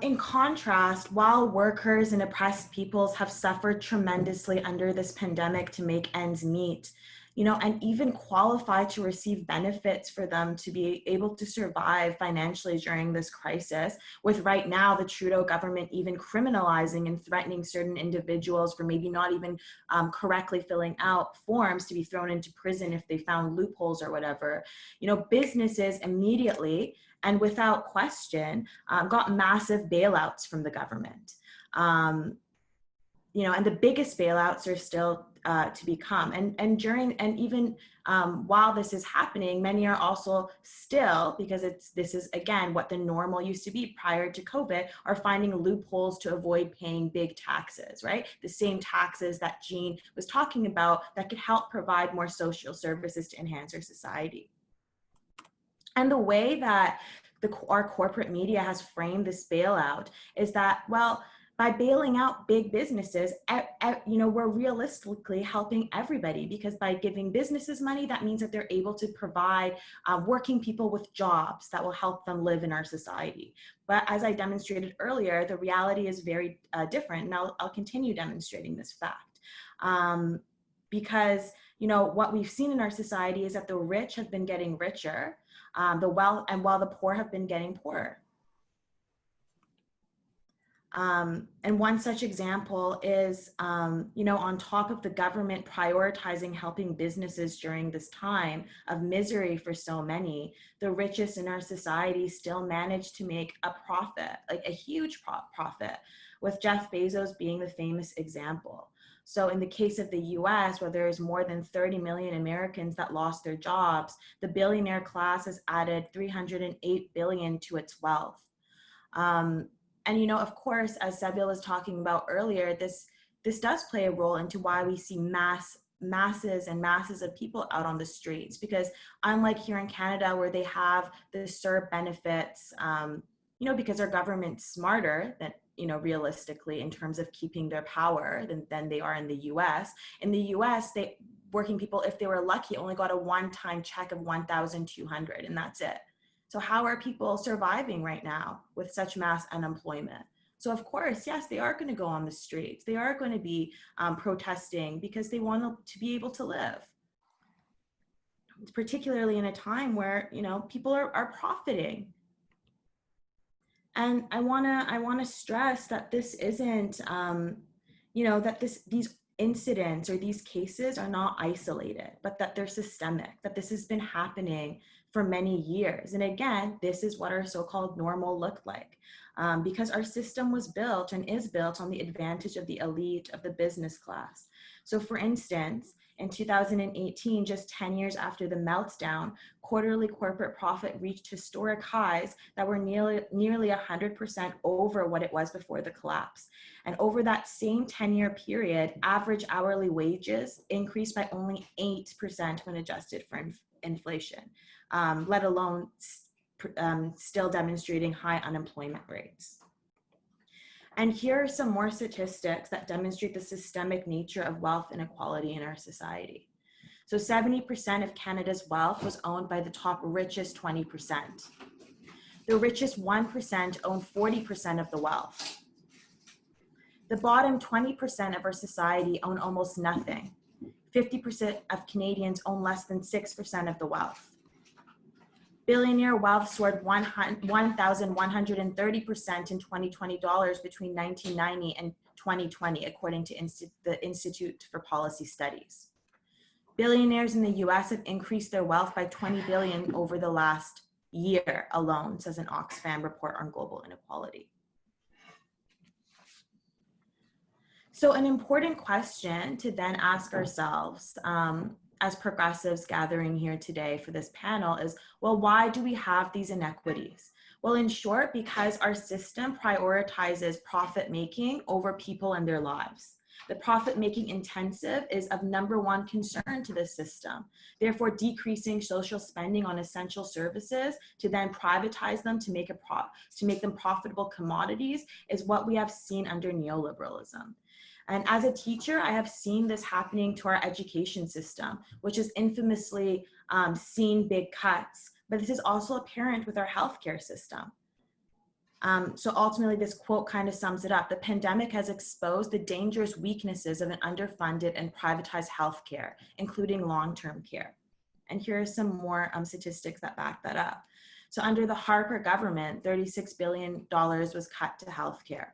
in contrast, while workers and oppressed peoples have suffered tremendously under this pandemic to make ends meet, and even qualify to receive benefits for them to be able to survive financially during this crisis, with right now the Trudeau government even criminalizing and threatening certain individuals for maybe not even correctly filling out forms to be thrown into prison if they found loopholes or whatever. Businesses immediately and without question got massive bailouts from the government. And the biggest bailouts are still to become. And even while this is happening, many are also still, because this is again what the normal used to be prior to COVID, are finding loopholes to avoid paying big taxes, right? The same taxes that Jean was talking about that could help provide more social services to enhance our society. And the way that our corporate media has framed this bailout is that, well, by bailing out big businesses, we're realistically helping everybody, because by giving businesses money, that means that they're able to provide working people with jobs that will help them live in our society. But as I demonstrated earlier, the reality is very different, and I'll continue demonstrating this fact. Because what we've seen in our society is that the rich have been getting richer, while the poor have been getting poorer. And one such example is, on top of the government prioritizing helping businesses during this time of misery for so many, the richest in our society still managed to make a profit, like a huge profit, with Jeff Bezos being the famous example. So in the case of the US, where there is more than 30 million Americans that lost their jobs, the billionaire class has added $308 billion to its wealth. And of course, as Seville was talking about earlier, this does play a role into why we see masses and masses of people out on the streets, because unlike here in Canada, where they have the CERB benefits, because our government's smarter than, realistically, in terms of keeping their power than they are in the US. In the US, working people, if they were lucky, only got a one-time check of $1,200, and that's it. So how are people surviving right now with such mass unemployment? So of course, yes, they are going to go on the streets. They are going to be protesting because they want to be able to live, particularly in a time where, people are profiting. And I want to stress that this isn't, that these incidents or these cases are not isolated, but that they're systemic, that this has been happening for many years. And again, this is what our so-called normal looked like, because our system was built and is built on the advantage of the elite, of the business class. So for instance, in 2018, just 10 years after the meltdown, quarterly corporate profit reached historic highs that were nearly 100% over what it was before the collapse. And over that same 10-year period, average hourly wages increased by only 8% when adjusted for inflation, let alone still demonstrating high unemployment rates. And here are some more statistics that demonstrate the systemic nature of wealth inequality in our society. So 70% of Canada's wealth was owned by the top richest 20%. The richest 1% own 40% of the wealth. The bottom 20% of our society own almost nothing. 50% of Canadians own less than 6% of the wealth. Billionaire wealth soared 1,130% in 2020 dollars between 1990 and 2020, according to the Institute for Policy Studies. Billionaires in the US have increased their wealth by 20 billion over the last year alone, says an Oxfam report on global inequality. So an important question to then ask ourselves as progressives gathering here today for this panel is, well, why do we have these inequities? Well, in short, because our system prioritizes profit making over people and their lives. The profit-making intensive is of #1 concern to the system. Therefore, decreasing social spending on essential services to then privatize them to make them profitable commodities is what we have seen under neoliberalism. And as a teacher, I have seen this happening to our education system, which has infamously seen big cuts. But this is also apparent with our healthcare system. So ultimately, this quote kind of sums it up. The pandemic has exposed the dangerous weaknesses of an underfunded and privatized healthcare, including long-term care. And here are some more statistics that back that up. So under the Harper government, $36 billion was cut to healthcare.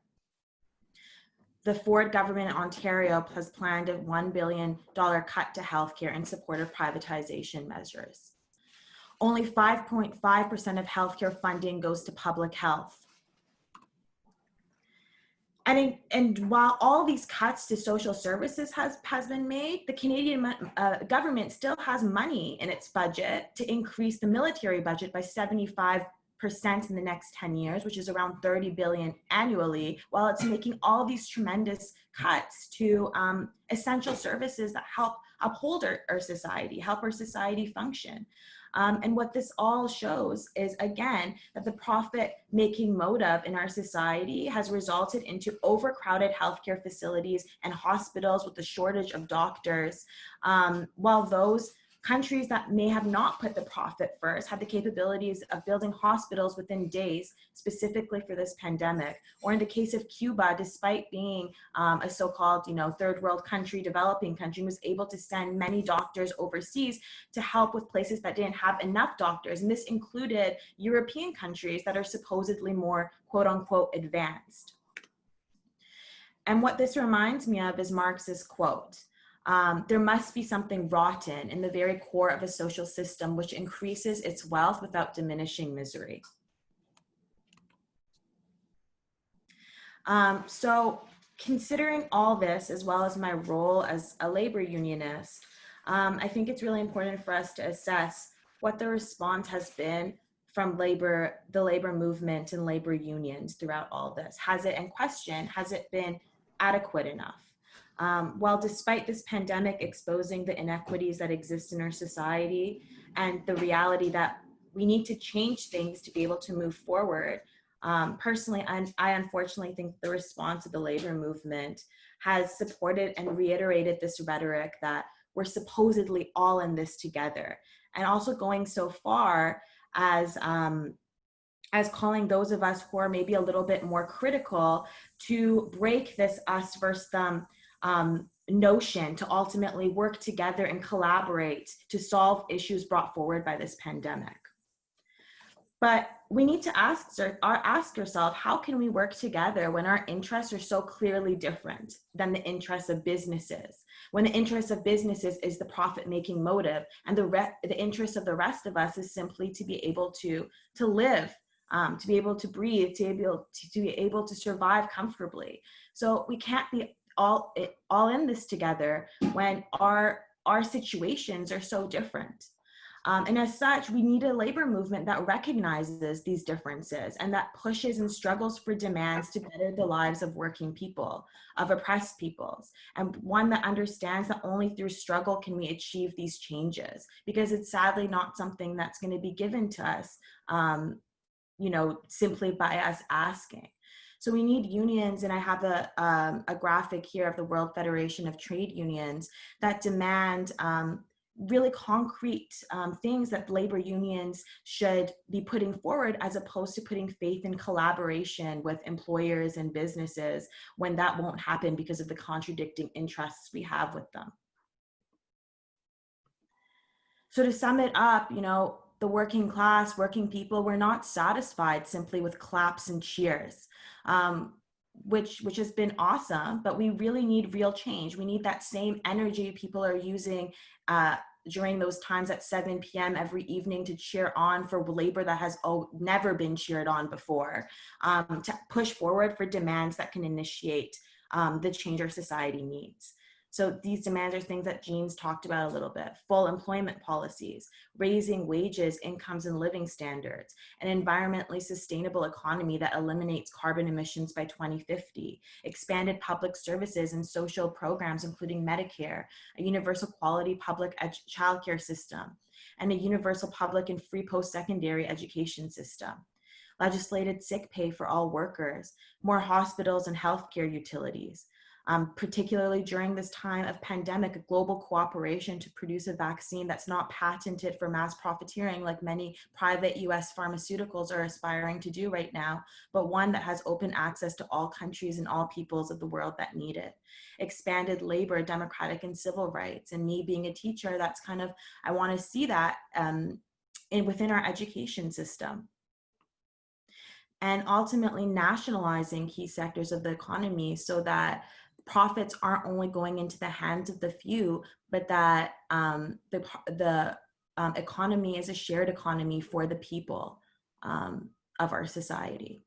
The Ford government in Ontario has planned a $1 billion cut to healthcare in support of privatization measures. Only 5.5% of healthcare funding goes to public health. And while all these cuts to social services has been made, the Canadian government still has money in its budget to increase the military budget by 75% in the next 10 years, which is around 30 billion annually, while it's making all these tremendous cuts to essential services that help uphold our society, help our society function. And what this all shows is, again, that the profit-making motive in our society has resulted into overcrowded healthcare facilities and hospitals with a shortage of doctors, while those countries that may have not put the profit first have the capabilities of building hospitals within days, specifically for this pandemic. Or in the case of Cuba, despite being a so-called, third world country, developing country, was able to send many doctors overseas to help with places that didn't have enough doctors. And this included European countries that are supposedly more, quote unquote, advanced. And what this reminds me of is Marx's quote. There must be something rotten in the very core of a social system which increases its wealth without diminishing misery. So considering all this, as well as my role as a labor unionist, I think it's really important for us to assess what the response has been from the labor movement and labor unions throughout all this. Has it been adequate enough? Well, despite this pandemic exposing the inequities that exist in our society and the reality that we need to change things to be able to move forward, personally, I unfortunately think the response of the labor movement has supported and reiterated this rhetoric that we're supposedly all in this together, and also going so far as calling those of us who are maybe a little bit more critical to break this us versus them notion, to ultimately work together and collaborate to solve issues brought forward by this pandemic. But we need to ask ourselves, how can we work together when our interests are so clearly different than the interests of businesses? When the interest of businesses is the profit-making motive, and the interest of the rest of us is simply to be able to live, to be able to breathe, to be able to survive comfortably. So we can't be all in this together when our situations are so different. And as such, we need a labor movement that recognizes these differences and that pushes and struggles for demands to better the lives of working people, of oppressed peoples, and one that understands that only through struggle can we achieve these changes, because it's sadly not something that's going to be given to us, simply by us asking. So we need unions, and I have a graphic here of the World Federation of Trade Unions that demand really concrete things that labor unions should be putting forward, as opposed to putting faith in collaboration with employers and businesses when that won't happen because of the contradicting interests we have with them. So to sum it up, the working class, working people, we're not satisfied simply with claps and cheers. which has been awesome, but we really need real change. We need that same energy people are using during those times at 7 p.m. every evening to cheer on for labor that has never been cheered on before, to push forward for demands that can initiate the change our society needs. So these demands are things that Jean's talked about a little bit: full employment policies, raising wages, incomes, and living standards, an environmentally sustainable economy that eliminates carbon emissions by 2050, expanded public services and social programs, including Medicare, a universal quality public childcare system, and a universal public and free post-secondary education system, legislated sick pay for all workers, more hospitals and healthcare utilities, particularly during this time of pandemic, a global cooperation to produce a vaccine that's not patented for mass profiteering like many private US pharmaceuticals are aspiring to do right now, but one that has open access to all countries and all peoples of the world that need it. Expanded labor, democratic and civil rights. And me being a teacher, that's kind of, I want to see that within our education system. And ultimately nationalizing key sectors of the economy so that profits aren't only going into the hands of the few, but that the economy is a shared economy for the people of our society.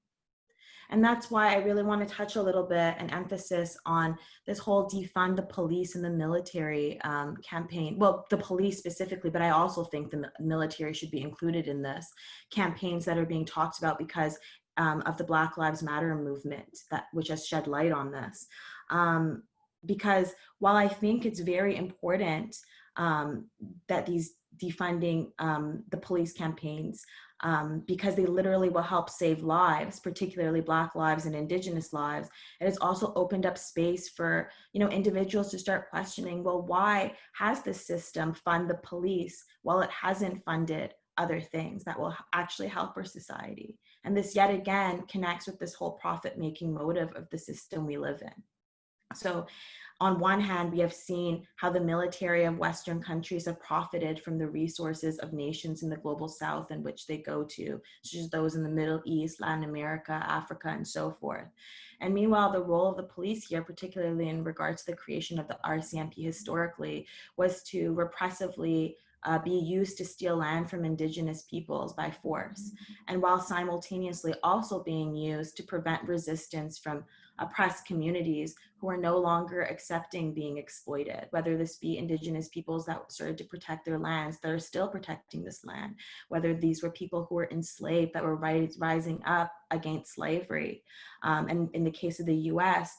And that's why I really want to touch a little bit and emphasis on this whole defund the police and the military campaign. Well, the police specifically, but I also think the military should be included in this campaigns that are being talked about because of the Black Lives Matter movement, which has shed light on this. Because while I think it's very important that these defunding the police campaigns, because they literally will help save lives, particularly Black lives and Indigenous lives, it has also opened up space for individuals to start questioning, well, why has this system fund the police while it hasn't funded other things that will actually help our society? And this yet again connects with this whole profit-making motive of the system we live in. So on one hand, we have seen how the military of Western countries have profited from the resources of nations in the global South in which they go to, such as those in the Middle East, Latin America, Africa, and so forth. And meanwhile, the role of the police here, particularly in regards to the creation of the RCMP historically, was to repressively be used to steal land from Indigenous peoples by force, and while simultaneously also being used to prevent resistance from oppressed communities who are no longer accepting being exploited, whether this be Indigenous peoples that started to protect their lands that are still protecting this land, whether these were people who were enslaved that were rising up against slavery. And in the case of the US,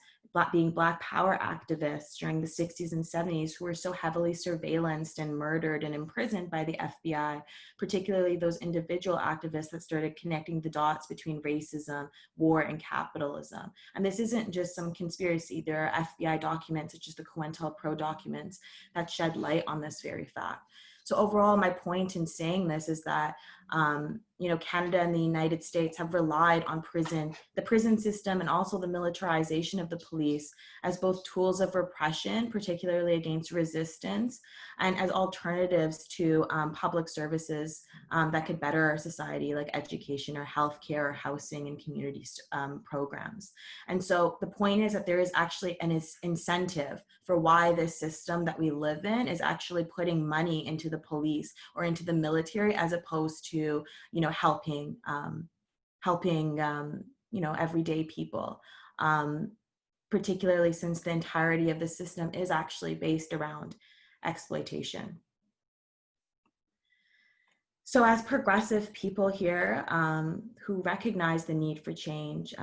being Black Power activists during the 60s and 70s who were so heavily surveillanced and murdered and imprisoned by the FBI, particularly those individual activists that started connecting the dots between racism, war, and capitalism. And this isn't just some conspiracy. There are FBI documents, such as the COINTELPRO documents, that shed light on this very fact. So overall, my point in saying this is that Canada and the United States have relied on the prison system and also the militarization of the police as both tools of repression, particularly against resistance, and as alternatives to public services that could better our society, like education or healthcare or housing and community programs. And so the point is that there is actually an incentive for why this system that we live in is actually putting money into the police or into the military, as opposed to helping everyday people, particularly since the entirety of the system is actually based around exploitation. So as progressive people here who recognize the need for change,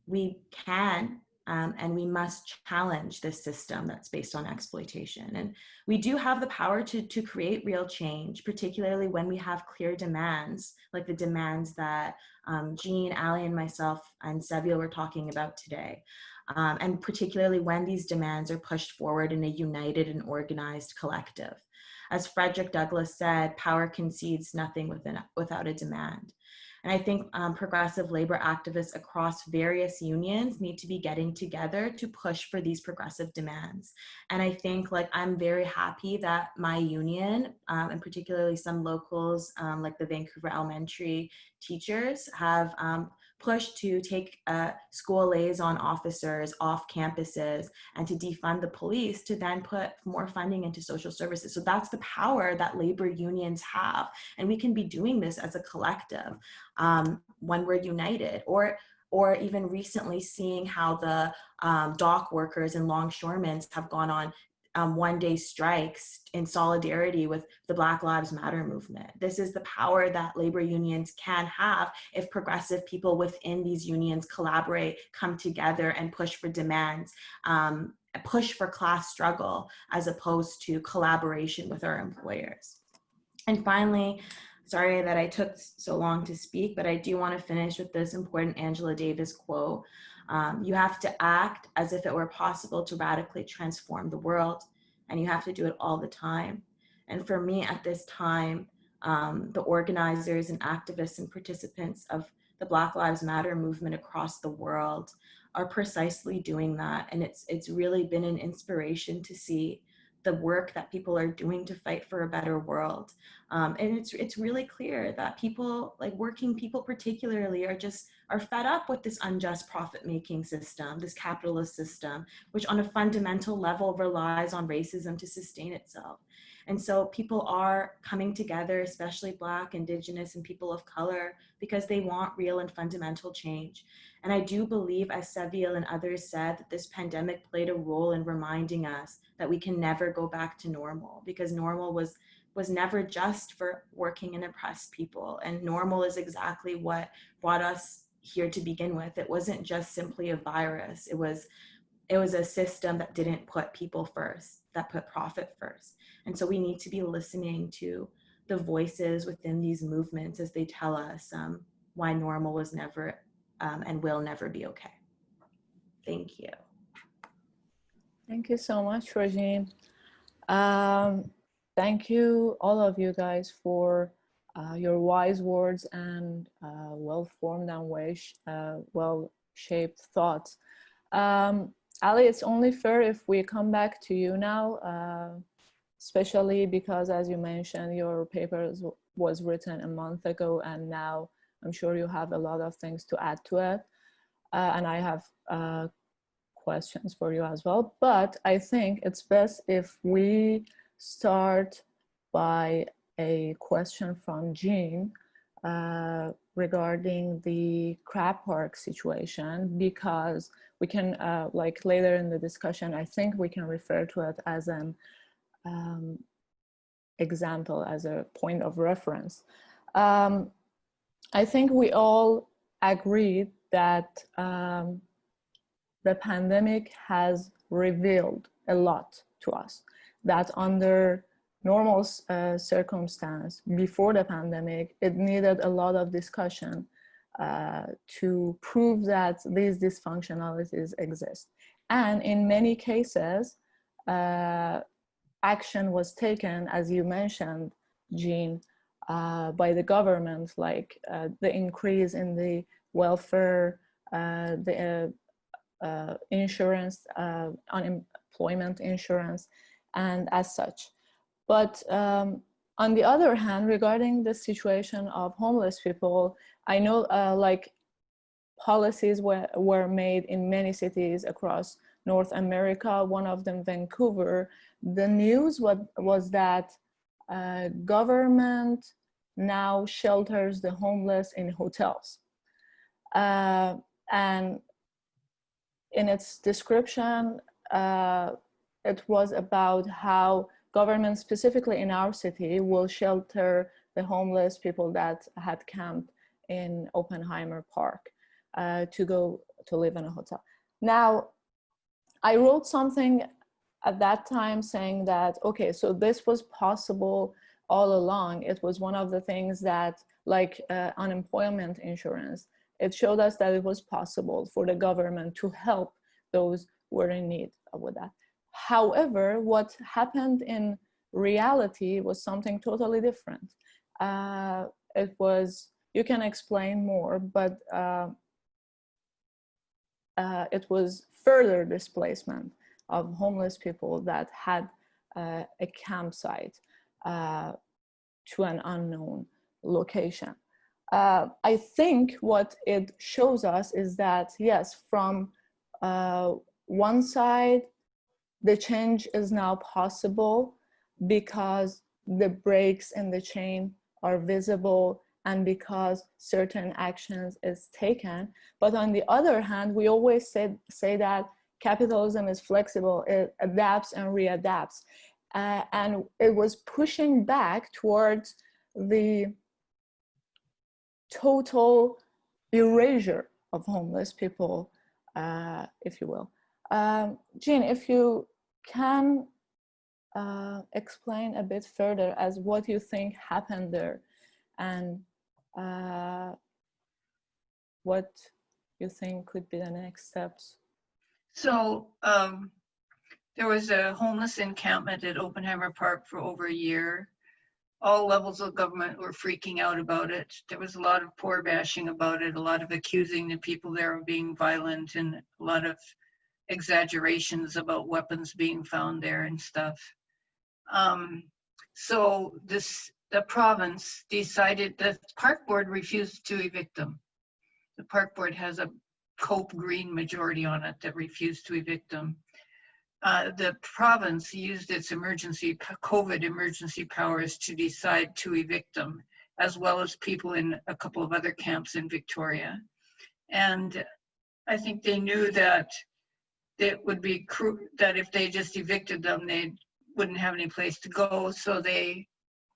we can and we must challenge this system that's based on exploitation. And we do have the power to create real change, particularly when we have clear demands, like the demands that Jean, Ali, and myself and Seville were talking about today. And particularly when these demands are pushed forward in a united and organized collective. As Frederick Douglass said, power concedes nothing without a demand. And I think progressive labor activists across various unions need to be getting together to push for these progressive demands. And I think I'm very happy that my union, and particularly some locals like the Vancouver elementary teachers, have push to take school liaison officers off campuses and to defund the police to then put more funding into social services. So that's the power that labor unions have. And we can be doing this as a collective when we're united, or even recently seeing how the dock workers and longshoremen have gone on one-day strikes in solidarity with the Black Lives Matter movement. This is the power that labor unions can have if progressive people within these unions collaborate, come together, and push for demands, push for class struggle, as opposed to collaboration with our employers. And finally, sorry that I took so long to speak, but I do want to finish with this important Angela Davis quote. You have to act as if it were possible to radically transform the world, and you have to do it all the time. And for me at this time, the organizers and activists and participants of the Black Lives Matter movement across the world are precisely doing that. And it's really been an inspiration to see the work that people are doing to fight for a better world. And it's really clear that people, like working people particularly, are fed up with this unjust profit-making system, this capitalist system, which on a fundamental level relies on racism to sustain itself. And so people are coming together, especially Black, Indigenous, and people of color, because they want real and fundamental change. And I do believe, as Seville and others said, that this pandemic played a role in reminding us that we can never go back to normal, because normal was never just for working and oppressed people. And normal is exactly what brought us here to begin with. It wasn't just simply a virus. It was a system that didn't put people first, that put profit first. And so we need to be listening to the voices within these movements as they tell us why normal was never and will never be okay. Thank you. Thank you so much, Rozhin. Thank you, all of you guys, for your wise words and well-formed and well-shaped thoughts. Ali, it's only fair if we come back to you now, especially because, as you mentioned, your paper was written a month ago, and now I'm sure you have a lot of things to add to it. And I have questions for you as well. But I think it's best if we start by a question from Jean regarding the crab park situation, because we can, like later in the discussion, I think we can refer to it as an example, as a point of reference. I think we all agreed that the pandemic has revealed a lot to us, that under normal circumstance before the pandemic, it needed a lot of discussion to prove that these dysfunctionalities exist. And in many cases, action was taken, as you mentioned, Jean, by the government, like the increase in the welfare, the insurance, unemployment insurance, and as such. But on the other hand, regarding the situation of homeless people, I know like policies were made in many cities across North America, one of them Vancouver. The news was that government now shelters the homeless in hotels. And in its description, it was about how government, specifically in our city, will shelter the homeless people that had camped in Oppenheimer Park to go to live in a hotel. Now, I wrote something at that time saying that, okay, so this was possible all along. It was one of the things that, like unemployment insurance, it showed us that it was possible for the government to help those who were in need with that. However, what happened in reality was something totally different. It was, you can explain more, but it was further displacement of homeless people that had a campsite to an unknown location. I think what it shows us is that, yes, from one side, the change is now possible because the breaks in the chain are visible and because certain actions is taken. But on the other hand, we always say that capitalism is flexible, it adapts and readapts. And it was pushing back towards the total erasure of homeless people, if you will. Jean, if you can explain a bit further as what you think happened there and what you think could be the next steps. So there was a homeless encampment at Oppenheimer Park for over a year. All levels of government were freaking out about it. There was a lot of poor bashing about it, a lot of accusing the people there of being violent, and a lot of exaggerations about weapons being found there and stuff. So the province decided, the park board refused to evict them. The park board has a Cope Green majority on it that refused to evict them. The province used its COVID emergency powers to decide to evict them, as well as people in a couple of other camps in Victoria. And I think they knew that it would be that if they just evicted them, they wouldn't have any place to go. So they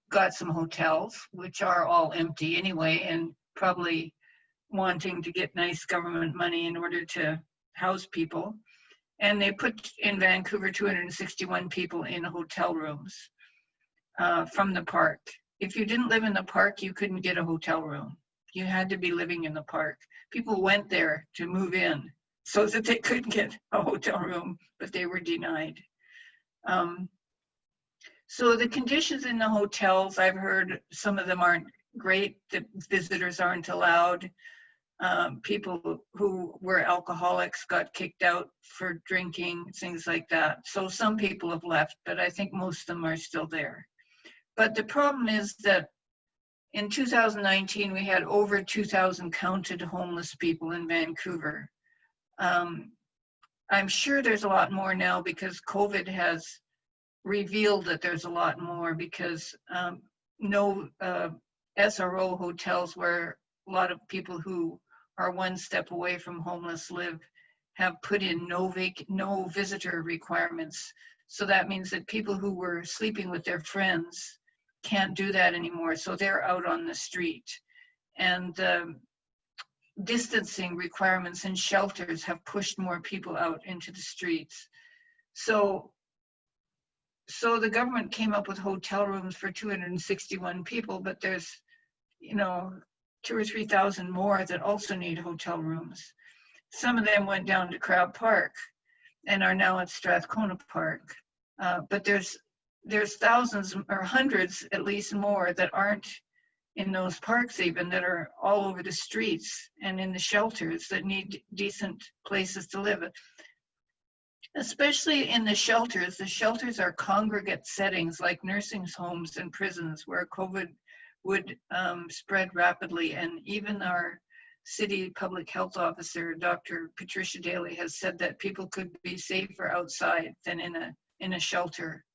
got some hotels, which are all empty anyway, and probably wanting to get nice government money in order to house people. And they put in Vancouver 261 people in hotel rooms from the park. If you didn't live in the park, you couldn't get a hotel room. You had to be living in the park. People went there to move in so that they could get a hotel room, but they were denied. So the conditions in the hotels, I've heard some of them aren't great. The visitors aren't allowed. People who were alcoholics got kicked out for drinking, things like that. So some people have left, but I think most of them are still there. But the problem is that in 2019, we had over 2,000 counted homeless people in Vancouver. I'm sure there's a lot more now because COVID has revealed that there's a lot more, because no SRO hotels where a lot of people who are one step away from homeless live have put in no visitor requirements. So that means that people who were sleeping with their friends can't do that anymore. So they're out on the street. And distancing requirements in shelters have pushed more people out into the streets. So the government came up with hotel rooms for 261 people, but there's, 2,000 or 3,000 more that also need hotel rooms. Some of them went down to Crab Park and are now at Strathcona Park. But there's thousands or hundreds at least more that aren't in those parks even, that are all over the streets and in the shelters that need decent places to live. Especially in the shelters. The shelters are congregate settings like nursing homes and prisons where COVID would spread rapidly. And even our city public health officer, Dr. Patricia Daly, has said that people could be safer outside than in a shelter.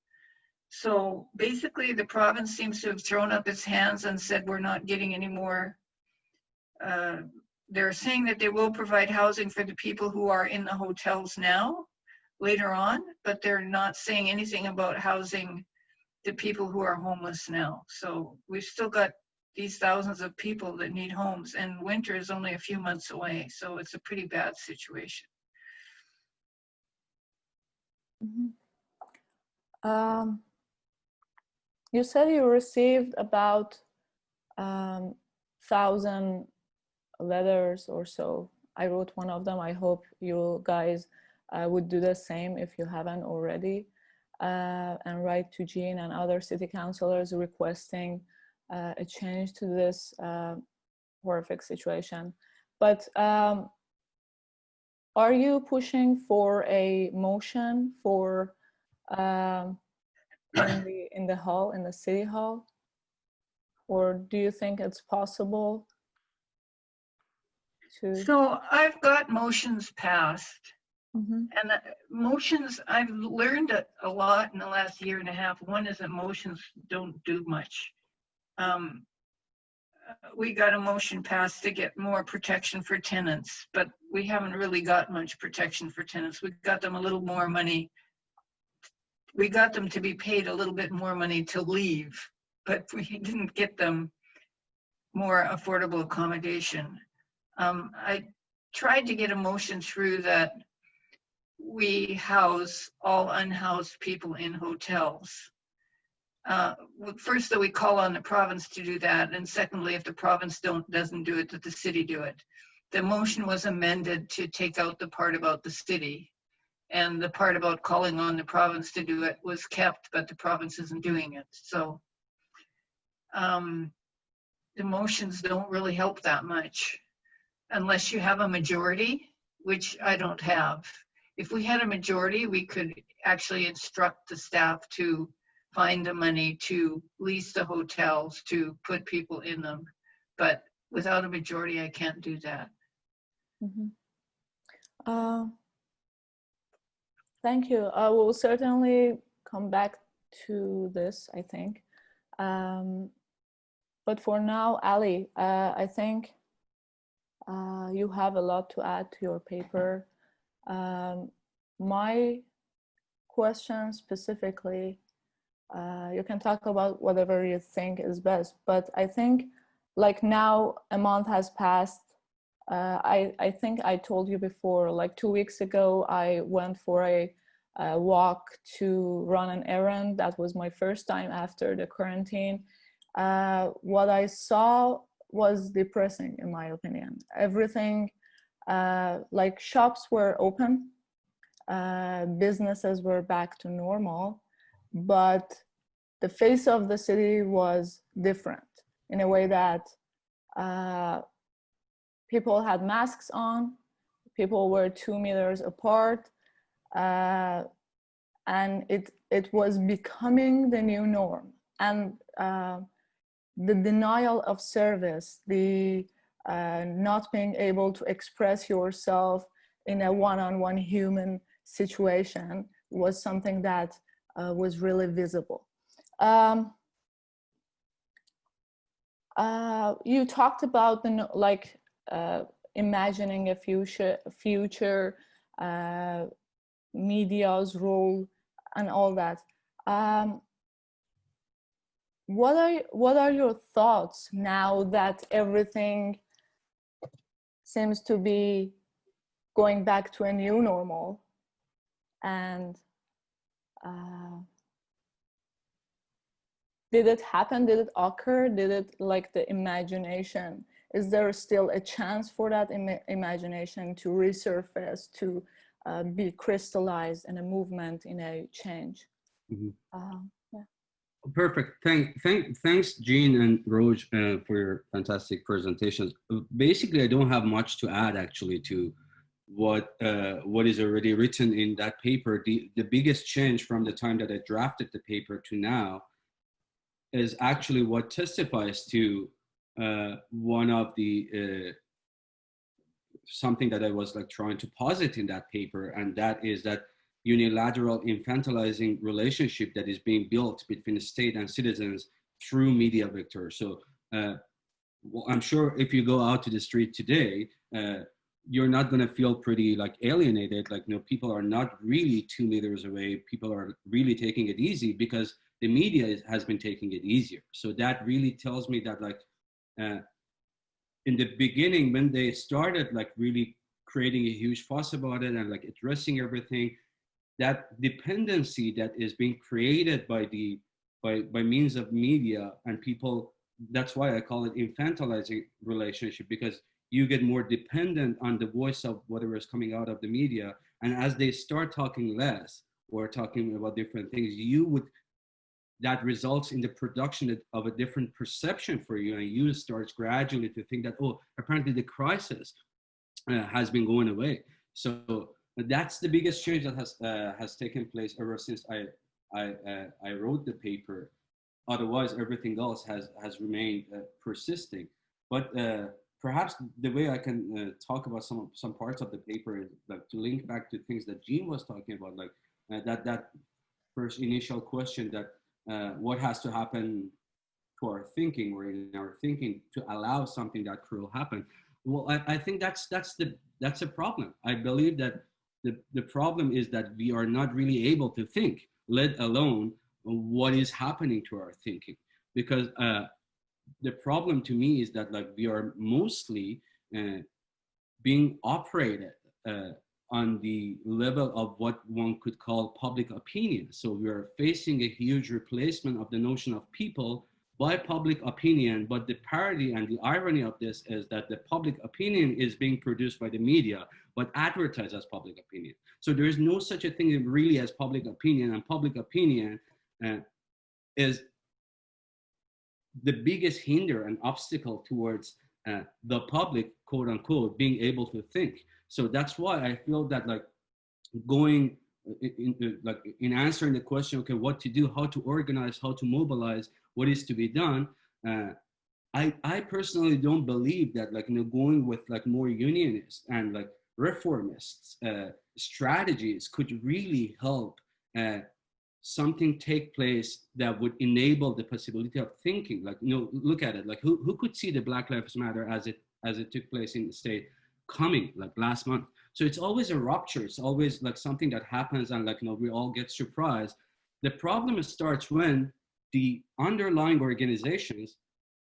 So basically the province seems to have thrown up its hands and said, we're not getting any more. They're saying that they will provide housing for the people who are in the hotels now, later on, but they're not saying anything about housing the people who are homeless now. So we've still got these thousands of people that need homes, and winter is only a few months away. So it's a pretty bad situation. Mm-hmm. You said you received about 1,000 letters or so. I wrote one of them. I hope you guys would do the same if you haven't already, and write to Jean and other city councillors requesting a change to this horrific situation. But are you pushing for a motion for in the hall, in the city hall, or do you think it's possible to? So I've got motions passed. Mm-hmm. And motions, I've learned a lot in the last year and a half. One is that motions don't do much. We got a motion passed to get more protection for tenants, but we haven't really got much protection for tenants. We got them a little more money. We got them to be paid a little bit more money to leave, but we didn't get them more affordable accommodation. I tried to get a motion through that we house all unhoused people in hotels. First, that we call on the province to do that, and secondly, if the province doesn't do it, that the city do it. The motion was amended to take out the part about the city, and the part about calling on the province to do it was kept, but the province isn't doing it. So the motions don't really help that much unless you have a majority, which I don't have. If we had a majority, we could actually instruct the staff to find the money to lease the hotels, to put people in them. But without a majority, I can't do that. Mm-hmm. Thank you. I will certainly come back to this, I think. But for now, Ali, I think you have a lot to add to your paper. My question specifically, you can talk about whatever you think is best, but I think like now a month has passed. I think I told you before, like 2 weeks ago, I went for a walk to run an errand. That was my first time after the quarantine. What I saw was depressing, in my opinion. Everything, like shops were open, businesses were back to normal, but the face of the city was different in a way that people had masks on, people were 2 meters apart, and it was becoming the new norm. And the denial of service, the not being able to express yourself in a one-on-one human situation was something that was really visible. You talked about imagining a future media's role and all that. What are your thoughts now that everything seems to be going back to a new normal? And did it happen? Did it occur? Did it, like, the imagination? Is there still a chance for that imagination to resurface, to be crystallized in a movement, in a change? Mm-hmm. Yeah. Perfect. Thanks, Jean and Roj, for your fantastic presentations. Basically, I don't have much to add actually to what is already written in that paper. The biggest change from the time that I drafted the paper to now is actually what testifies to one of the something that I was like trying to posit in that paper, and that is that unilateral infantilizing relationship that is being built between the state and citizens through media vectors. So well, I'm sure if you go out to the street today, you're not going to feel pretty like alienated. Like, you know, people are not really 2 meters away. People are really taking it easy because the media has been taking it easier. So that really tells me that, like, in the beginning, when they started like really creating a huge fuss about it and like addressing everything, that dependency that is being created by means of media and people, that's why I call it infantilizing relationship, because you get more dependent on the voice of whatever is coming out of the media. And as they start talking less or talking about different things, that results in the production of a different perception for you. And you start gradually to think that, oh, apparently the crisis has been going away. So that's the biggest change that has taken place ever since I wrote the paper. Otherwise, everything else has remained persisting. But perhaps the way I can talk about some parts of the paper is like to link back to things that Jean was talking about, like that first initial question that what has to happen to our thinking or in our thinking to allow something that cruel happen. Well, I think that's a problem. I believe that the problem is that we are not really able to think, let alone what is happening to our thinking. Because the problem to me is that like we are mostly being operated on the level of what one could call public opinion. So we are facing a huge replacement of the notion of people by public opinion. But the parody and the irony of this is that the public opinion is being produced by the media, but advertised as public opinion. So there is no such a thing really as public opinion, and public opinion is the biggest hinder and obstacle towards the public, quote unquote, being able to think. So that's why I feel that like going in answering the question, okay, what to do, how to organize, how to mobilize, what is to be done. I personally don't believe that like going with like more unionist and like reformist strategies could really help something take place that would enable the possibility of thinking. Like, look at it, like who could see the Black Lives Matter as it took place in the state coming like last month? So it's always a rupture. It's always like something that happens and like, we all get surprised. The problem starts when the underlying organizations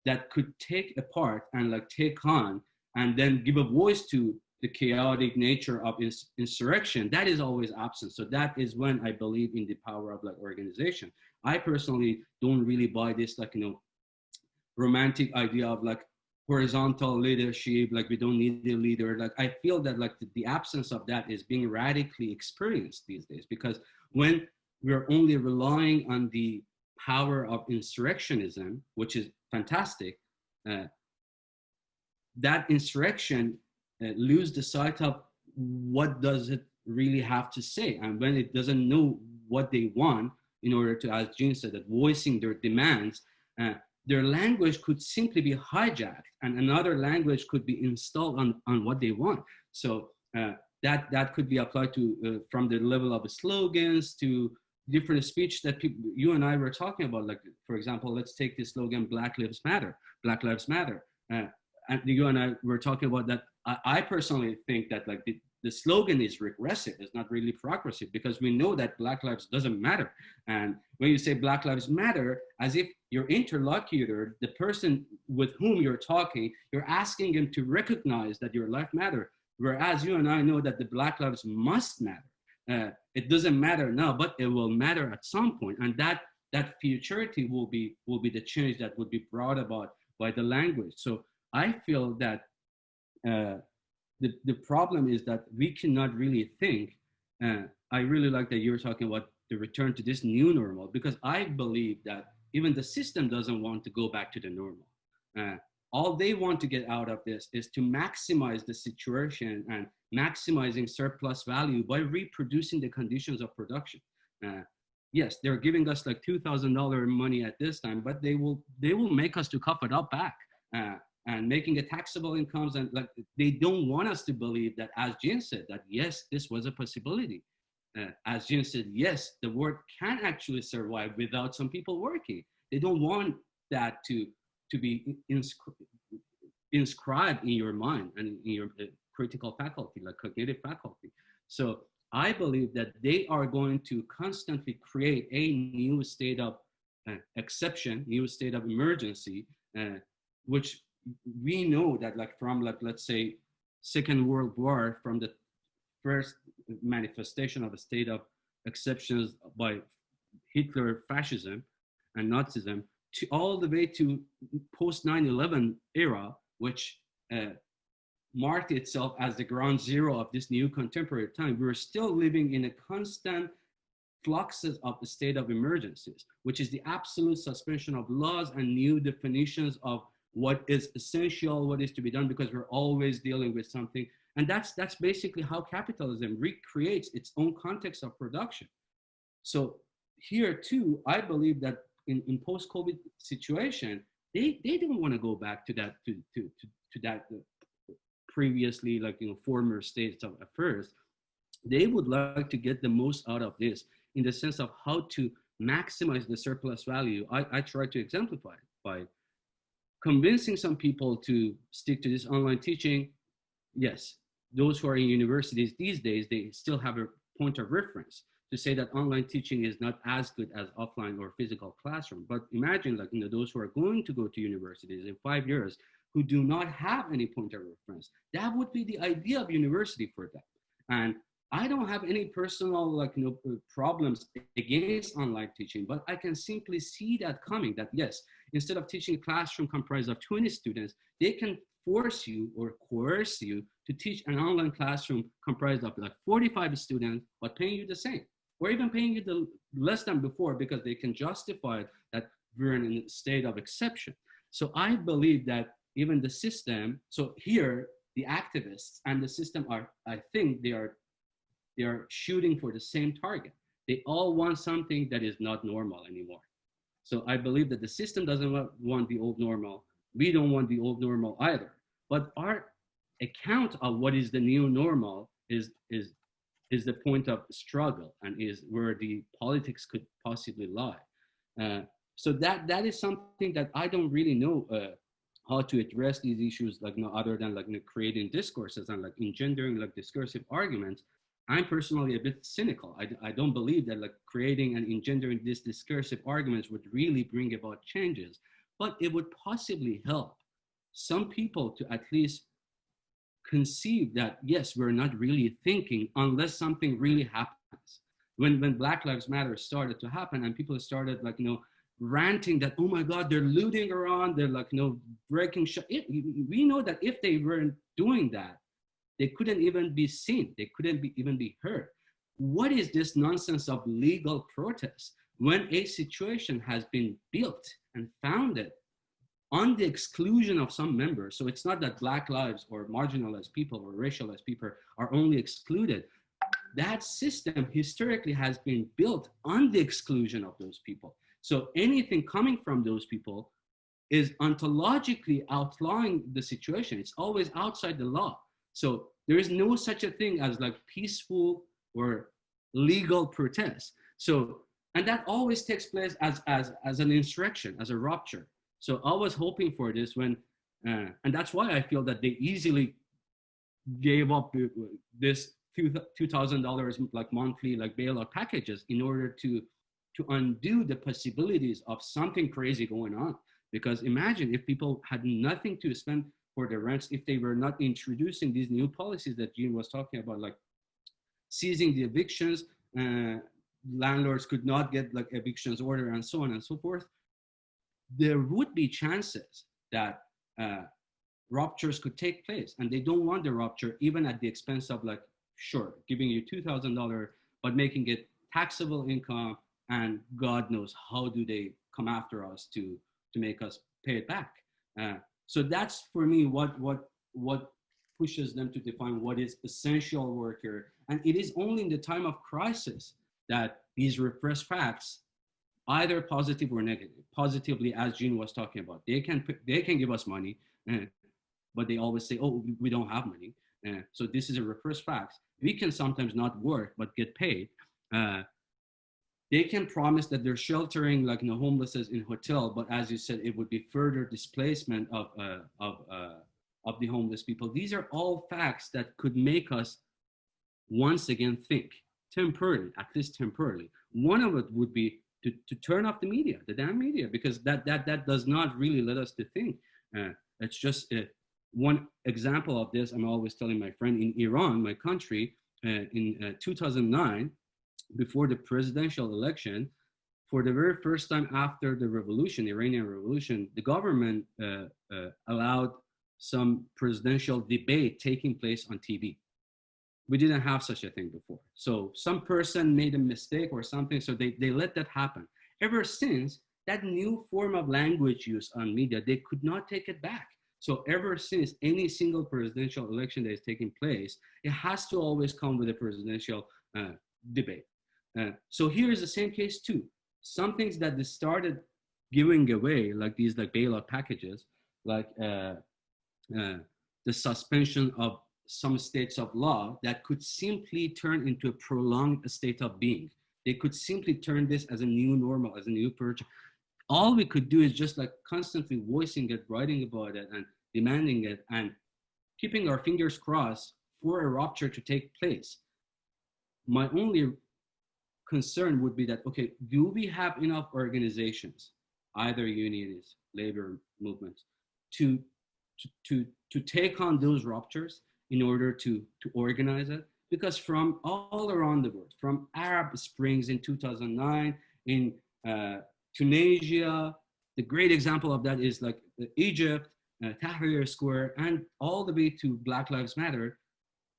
that could take apart and like take on and then give a voice to the chaotic nature of insurrection, that is always absent. So that is when I believe in the power of like organization. I personally don't really buy this like, romantic idea of like horizontal leadership, like we don't need a leader. Like I feel that like the absence of that is being radically experienced these days, because when we're only relying on the power of insurrectionism, which is fantastic, that insurrection lose the sight of what does it really have to say. And when it doesn't know what they want in order to, as Jean said, that voicing their demands, their language could simply be hijacked and another language could be installed on what they want. So that could be applied to from the level of slogans to different speech that you and I were talking about. Like, for example, let's take the slogan, Black Lives Matter, Black Lives Matter. And you and I were talking about that. I personally think that like the slogan is regressive, it's not really progressive, because we know that Black lives doesn't matter. And when you say Black Lives Matter, as if your interlocutor, the person with whom you're talking, you're asking him to recognize that your life matter. Whereas you and I know that the Black lives must matter. It doesn't matter now, but it will matter at some point. And that futurity will be the change that would be brought about by the language. So I feel that the problem is that we cannot really think. I really like that you're talking about the return to this new normal, because I believe that even the system doesn't want to go back to the normal. All they want to get out of this is to maximize the situation and maximizing surplus value by reproducing the conditions of production. Yes, they're giving us like $2,000 money at this time, but they will make us to cough it up back. And making a taxable incomes, and like they don't want us to believe that, as Jean said, that yes, this was a possibility. As Jean said, yes, the world can actually survive without some people working. They don't want that to be inscribed in your mind and in your critical faculty, like cognitive faculty. So I believe that they are going to constantly create a new state of exception, new state of emergency, which we know that like from like, let's say, Second World War, from the first manifestation of a state of exceptions by Hitler fascism and Nazism, to all the way to post 9/11 era, which marked itself as the ground zero of this new contemporary time. We're still living in a constant fluxes of the state of emergencies, which is the absolute suspension of laws and new definitions of what is essential, what is to be done, because we're always dealing with something. And that's basically how capitalism recreates its own context of production. So here too, I believe that in post-COVID situation, they don't want to go back to that to that previously, like, you know, former states of affairs. They would like to get the most out of this in the sense of how to maximize the surplus value. I try to exemplify it by convincing some people to stick to this online teaching. Yes, those who are in universities these days, they still have a point of reference to say that online teaching is not as good as offline or physical classroom. But imagine, like, you know, those who are going to go to universities in 5 years who do not have any point of reference. That would be the idea of university for them. And I don't have any personal, like, you know, problems against online teaching, but I can simply see that coming, that yes, instead of teaching a classroom comprised of 20 students, they can force you or coerce you to teach an online classroom comprised of like 45 students, but paying you the same, or even paying you the less than before, because they can justify that we're in a state of exception. So I believe that even the system, so here, the activists and the system are, I think they are shooting for the same target. They all want something that is not normal anymore. So I believe that the system doesn't want the old normal. We don't want the old normal either. But our account of what is the new normal is the point of struggle, and is where the politics could possibly lie. So that is something that I don't really know how to address these issues, like, no other than like, creating discourses and like engendering like discursive arguments. I'm personally a bit cynical. I don't believe that like creating and engendering these discursive arguments would really bring about changes, but it would possibly help some people to at least conceive that, yes, we're not really thinking unless something really happens. When Black Lives Matter started to happen and people started like, ranting that, oh my God, they're looting around, they're like, breaking shit. We know that if they weren't doing that, they couldn't even be seen. They couldn't even be heard. What is this nonsense of legal protest when a situation has been built and founded on the exclusion of some members? So it's not that Black lives or marginalized people or racialized people are only excluded. That system historically has been built on the exclusion of those people. So anything coming from those people is ontologically outlawing the situation. It's always outside the law. So there is no such a thing as like peaceful or legal protest. So, and that always takes place as an insurrection, as a rupture. So I was hoping for this when, and that's why I feel that they easily gave up this $2,000 like monthly like bailout packages in order to undo the possibilities of something crazy going on. Because imagine if people had nothing to spend for their rents, if they were not introducing these new policies that Jean was talking about, like seizing the evictions, landlords could not get like evictions order and so on and so forth. There would be chances that ruptures could take place, and they don't want the rupture even at the expense of like, sure, giving you $2,000, but making it taxable income, and God knows how do they come after us to make us pay it back. So that's for me what pushes them to define what is essential worker. And it is only in the time of crisis that these repressed facts, either positive or negative, positively, as Jean was talking about, they can give us money, but they always say, oh, we don't have money. So this is a repressed fact. We can sometimes not work, but get paid. They can promise that they're sheltering like homelesses in hotel, but as you said, it would be further displacement of the homeless people. These are all facts that could make us once again think temporarily, at least temporarily. One of it would be to turn off the media, the damn media, because that does not really let us to think. It's just one example of this. I'm always telling my friend in Iran, my country, in 2009, before the presidential election, for the very first time after the revolution, Iranian revolution, the government allowed some presidential debate taking place on TV. We didn't have such a thing before. So some person made a mistake or something, so they let that happen. Ever since, that new form of language use on media, they could not take it back. So ever since any single presidential election that is taking place, it has to always come with a presidential debate. So here is the same case too. Some things that started giving away like these like bailout packages, like the suspension of some states of law that could simply turn into a prolonged state of being. They could simply turn this as a new normal, as a new purge. All we could do is just like constantly voicing it, writing about it, and demanding it, and keeping our fingers crossed for a rupture to take place. My only concern would be that, okay, do we have enough organizations, either unions, labor movements, to take on those ruptures in order to organize it? Because from all around the world, from Arab Springs in 2009, in Tunisia, the great example of that is like Egypt, Tahrir Square, and all the way to Black Lives Matter.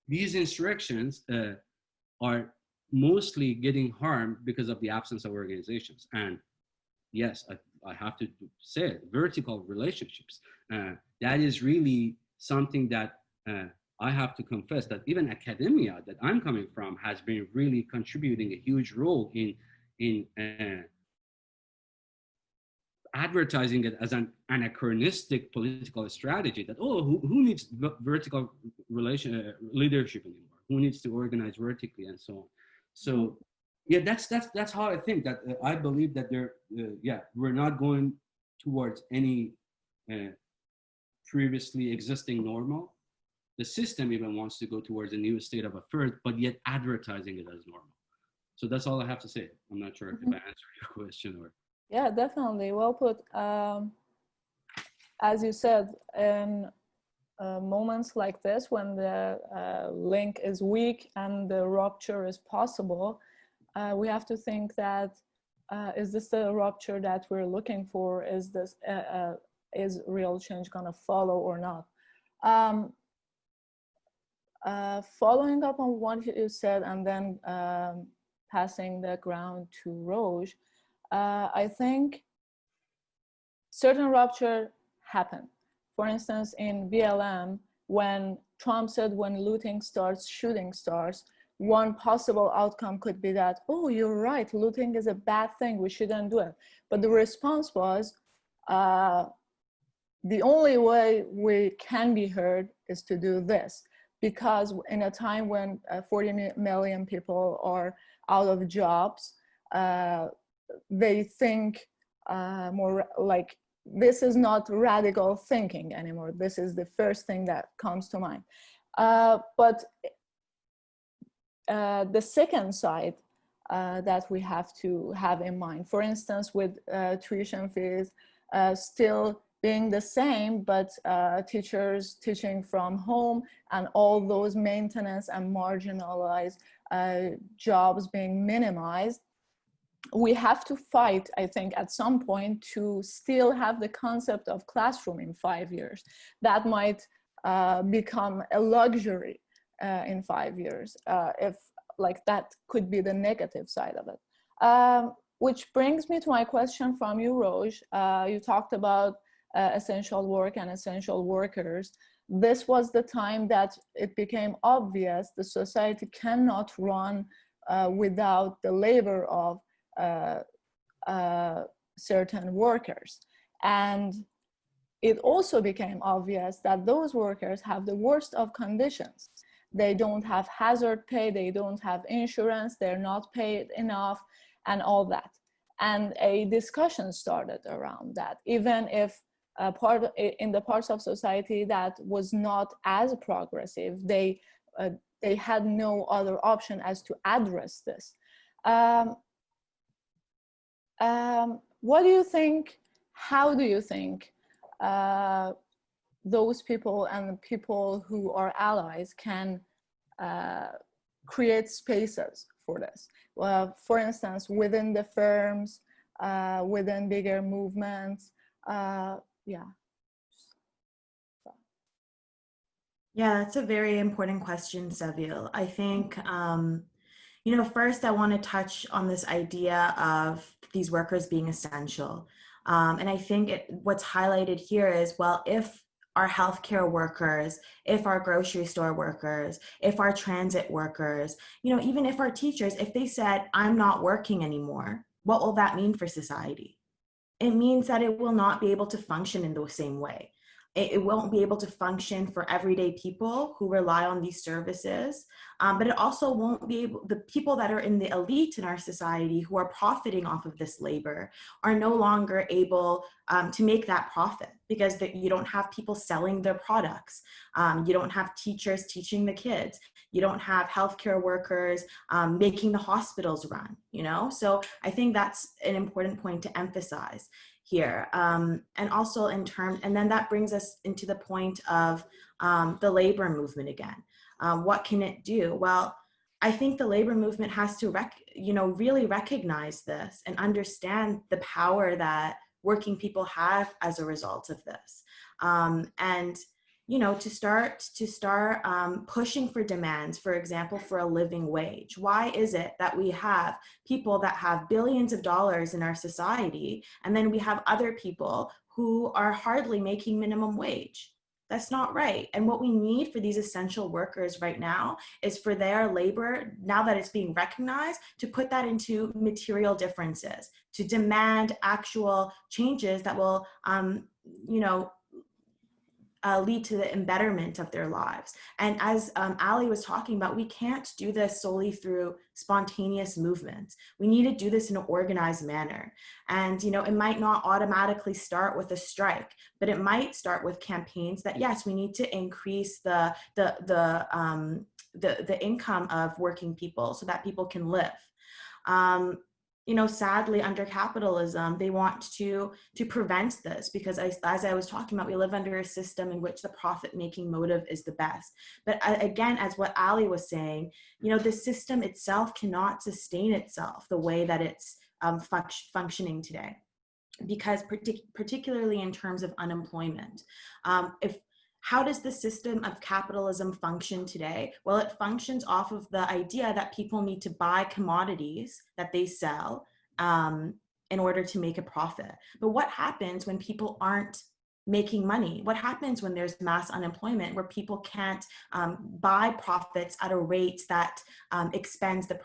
These insurrections are mostly getting harmed because of the absence of organizations. And yes, I have to say it, vertical relationships. That is really something that I have to confess that even academia that I'm coming from has been really contributing a huge role in advertising it as an anachronistic political strategy that, oh, who needs vertical leadership anymore? Who needs to organize vertically and so on? So yeah, that's how I think that I believe that we're not going towards any previously existing normal. The system even wants to go towards a new state of affairs, but yet advertising it as normal. So that's all I have to say. I'm not sure if I answered your question or. Yeah, definitely. Well put. As you said, in moments like this, when the link is weak and the rupture is possible, we have to think that, is this the rupture that we're looking for? Is this, is real change gonna follow or not? Following up on what you said and then passing the ground to Rozhin, I think certain rupture happened. For instance, in BLM, when Trump said when looting starts, shooting starts, one possible outcome could be that, oh, you're right, looting is a bad thing, we shouldn't do it. But the response was, the only way we can be heard is to do this. Because in a time when 40 million people are out of jobs, they think more like, this is not radical thinking anymore. This is the first thing that comes to mind. But the second side that we have to have in mind, for instance, with tuition fees still being the same, but teachers teaching from home and all those maintenance and marginalized jobs being minimized, we have to fight, I think, at some point to still have the concept of classroom in 5 years. That might become a luxury in 5 years, if like that could be the negative side of it. Which brings me to my question from you, Rozhin. You talked about essential work and essential workers. This was the time that it became obvious the society cannot run without the labor of certain workers. And it also became obvious that those workers have the worst of conditions. They don't have hazard pay, they don't have insurance, they're not paid enough, and all that. And a discussion started around that, even if in the parts of society that was not as progressive, they had no other option as to address this. What do you think, how do you think those people and people who are allies can create spaces for this? Well, for instance, within the firms, within bigger movements, yeah. Yeah, that's a very important question, Seville. I think, you know, first I want to touch on this idea of these workers being essential. And I think what's highlighted here is, well, if our healthcare workers, if our grocery store workers, if our transit workers, you know, even if our teachers, if they said, I'm not working anymore, what will that mean for society? it means that it will not be able to function in the same way. It won't be able to function for everyday people who rely on these services, but it also won't be able, the people that are in the elite in our society who are profiting off of this labor are no longer able to make that profit, because you don't have people selling their products. You don't have teachers teaching the kids. You don't have healthcare workers making the hospitals run, you know? So I think that's an important point to emphasize here. And also in terms, and then that brings us into the point of the labor movement again. What can it do? Well, I think the labor movement has to really recognize this and understand the power that working people have as a result of this. And you know, to start pushing for demands, for example, for a living wage. Why is it that we have people that have billions of dollars in our society, and then we have other people who are hardly making minimum wage? That's not right. And what we need for these essential workers right now is for their labor, now that it's being recognized, to put that into material differences, to demand actual changes that will, lead to the embetterment of their lives. And as Ali was talking about, we can't do this solely through spontaneous movements. We need to do this in an organized manner. And you know, it might not automatically start with a strike, but it might start with campaigns that, yes, we need to increase the income of working people so that people can live. You know, sadly, under capitalism, they want to prevent this, because as I was talking about, we live under a system in which the profit-making motive is the best. But again, as what Ali was saying, you know, the system itself cannot sustain itself the way that it's functioning today, because particularly in terms of unemployment. How does the system of capitalism function today? Well, it functions off of the idea that people need to buy commodities that they sell in order to make a profit. But what happens when people aren't making money? What happens when there's mass unemployment, where people can't buy profits at a rate that expends the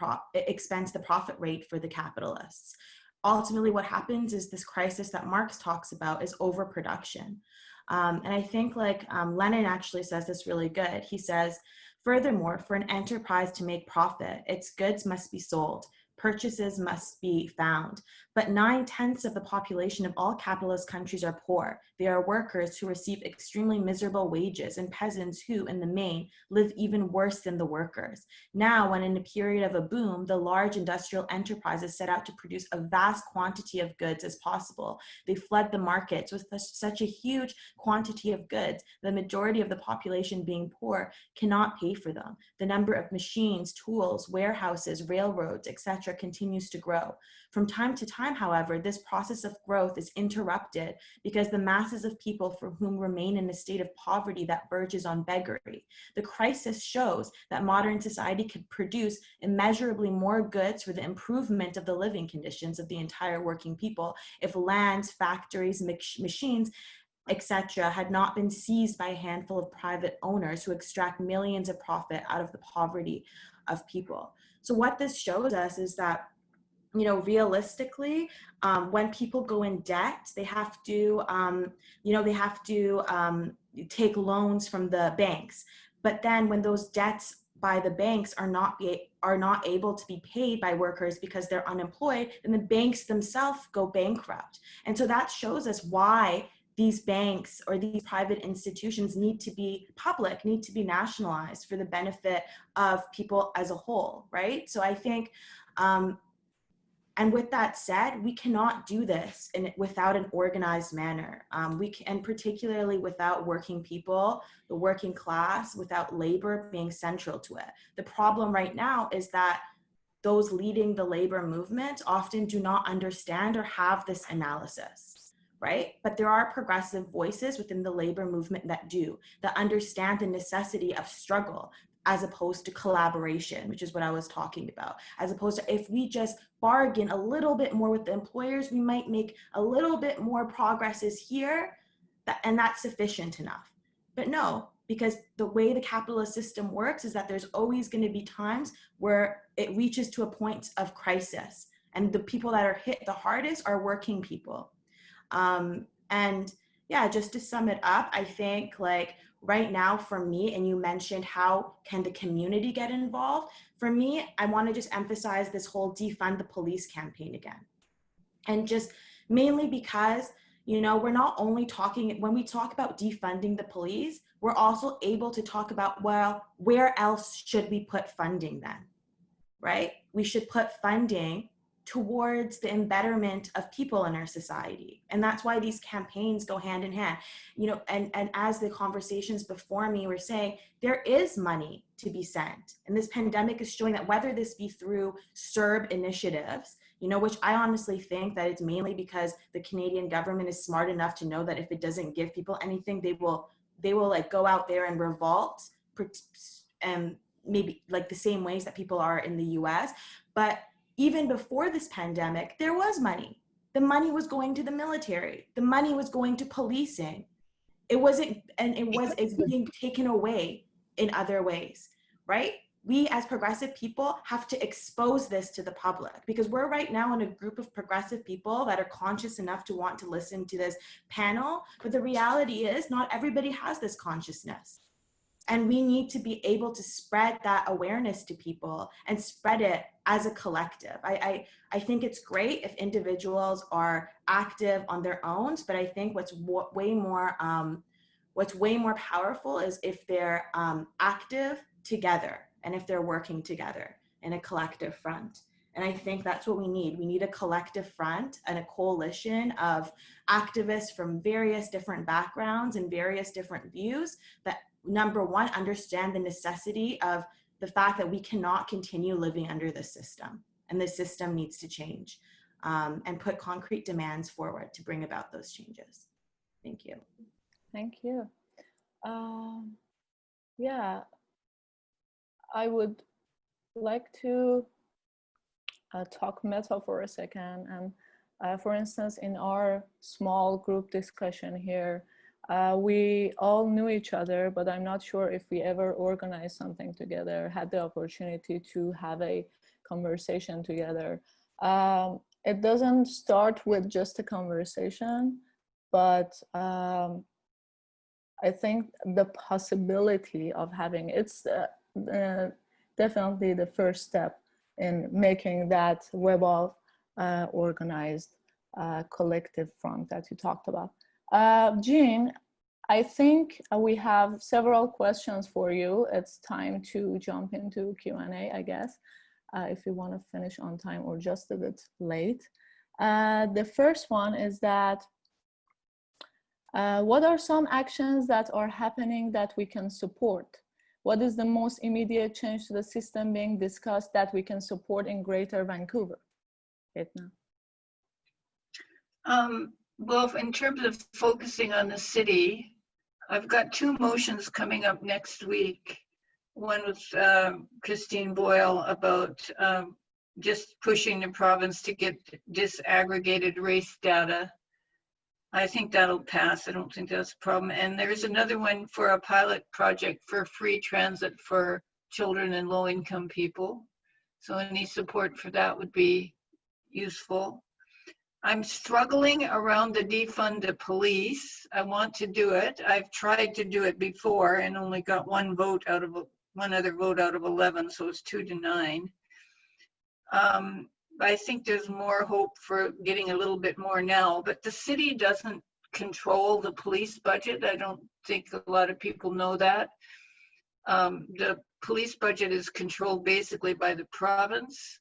profit rate for the capitalists? Ultimately, what happens is this crisis that Marx talks about is overproduction. And I think Lenin actually says this really good. He says, furthermore, for an enterprise to make profit, its goods must be sold, purchases must be found. But 9/10 of the population of all capitalist countries are poor. They are workers who receive extremely miserable wages, and peasants who, in the main, live even worse than the workers. Now, when in a period of a boom, the large industrial enterprises set out to produce a vast quantity of goods as possible, they flood the markets with such a huge quantity of goods, the majority of the population being poor cannot pay for them. The number of machines, tools, warehouses, railroads, etc. continues to grow. From time to time, however, this process of growth is interrupted because the masses of people for whom remain in a state of poverty that verges on beggary. The crisis shows that modern society could produce immeasurably more goods for the improvement of the living conditions of the entire working people if lands, factories, machines, etc. had not been seized by a handful of private owners who extract millions of profit out of the poverty of people. So what this shows us is that, you know, realistically, when people go in debt, they have to, take loans from the banks. But then when those debts by the banks are not able to be paid by workers because they're unemployed, then the banks themselves go bankrupt. And so that shows us why these banks or these private institutions need to be public, need to be nationalized for the benefit of people as a whole, right? So I think, and with that said, we cannot do this without an organized manner. And particularly without working people, the working class, without labor being central to it. The problem right now is that those leading the labor movement often do not understand or have this analysis, right? But there are progressive voices within the labor movement that do, that understand the necessity of struggle, as opposed to collaboration, which is what I was talking about. As opposed to, if we just bargain a little bit more with the employers, we might make a little bit more progresses here, and that's sufficient enough. But no, because the way the capitalist system works is that there's always going to be times where it reaches to a point of crisis. And the people that are hit the hardest are working people. And yeah, just to sum it up, I think like right now for me, and you mentioned how can the community get involved? For me, I want to just emphasize this whole defund the police campaign again. And just mainly because, you know, we're not only talking, when we talk about defunding the police, we're also able to talk about, well, where else should we put funding then, right? We should put funding towards the embetterment of people in our society. And that's why these campaigns go hand in hand. You know, and as the conversations before me were saying, there is money to be sent. And this pandemic is showing that whether this be through CERB initiatives, you know, which I honestly think that it's mainly because the Canadian government is smart enough to know that if it doesn't give people anything, they will like go out there and revolt, and maybe like the same ways that people are in the US. But even before this pandemic, there was money. The money was going to the military. The money was going to policing. It's being taken away in other ways, right? We as progressive people have to expose this to the public, because we're right now in a group of progressive people that are conscious enough to want to listen to this panel. But the reality is not everybody has this consciousness. And we need to be able to spread that awareness to people and spread it as a collective. I think it's great if individuals are active on their own, but I think what's way more powerful is if they're active together and if they're working together in a collective front. And I think that's what we need. We need a collective front and a coalition of activists from various different backgrounds and various different views that, number one, understand the necessity of the fact that we cannot continue living under this system, and the system needs to change, and put concrete demands forward to bring about those changes. Thank you. Thank you. Yeah, I would like to talk meta for a second. And for instance, in our small group discussion here, we all knew each other, but I'm not sure if we ever organized something together, had the opportunity to have a conversation together. It doesn't start with just a conversation, but I think the possibility of having, it's definitely the first step in making that web of organized collective front that you talked about. Jean, I think we have several questions for you. It's time to jump into Q&A, I guess, if you want to finish on time or just a bit late. The first one is that, what are some actions that are happening that we can support? What is the most immediate change to the system being discussed that we can support in Greater Vancouver? Etna. Well, in terms of focusing on the city, I've got two motions coming up next week. One with Christine Boyle about just pushing the province to get disaggregated race data. I think that'll pass. I don't think that's a problem. And there's another one for a pilot project for free transit for children and low-income people. So any support for that would be useful. I'm struggling around the defund the police. I want to do it. I've tried to do it before and only got one other vote out of 11, so it's 2-9. I think there's more hope for getting a little bit more now, but the city doesn't control the police budget. I don't think a lot of people know that. The police budget is controlled basically by the province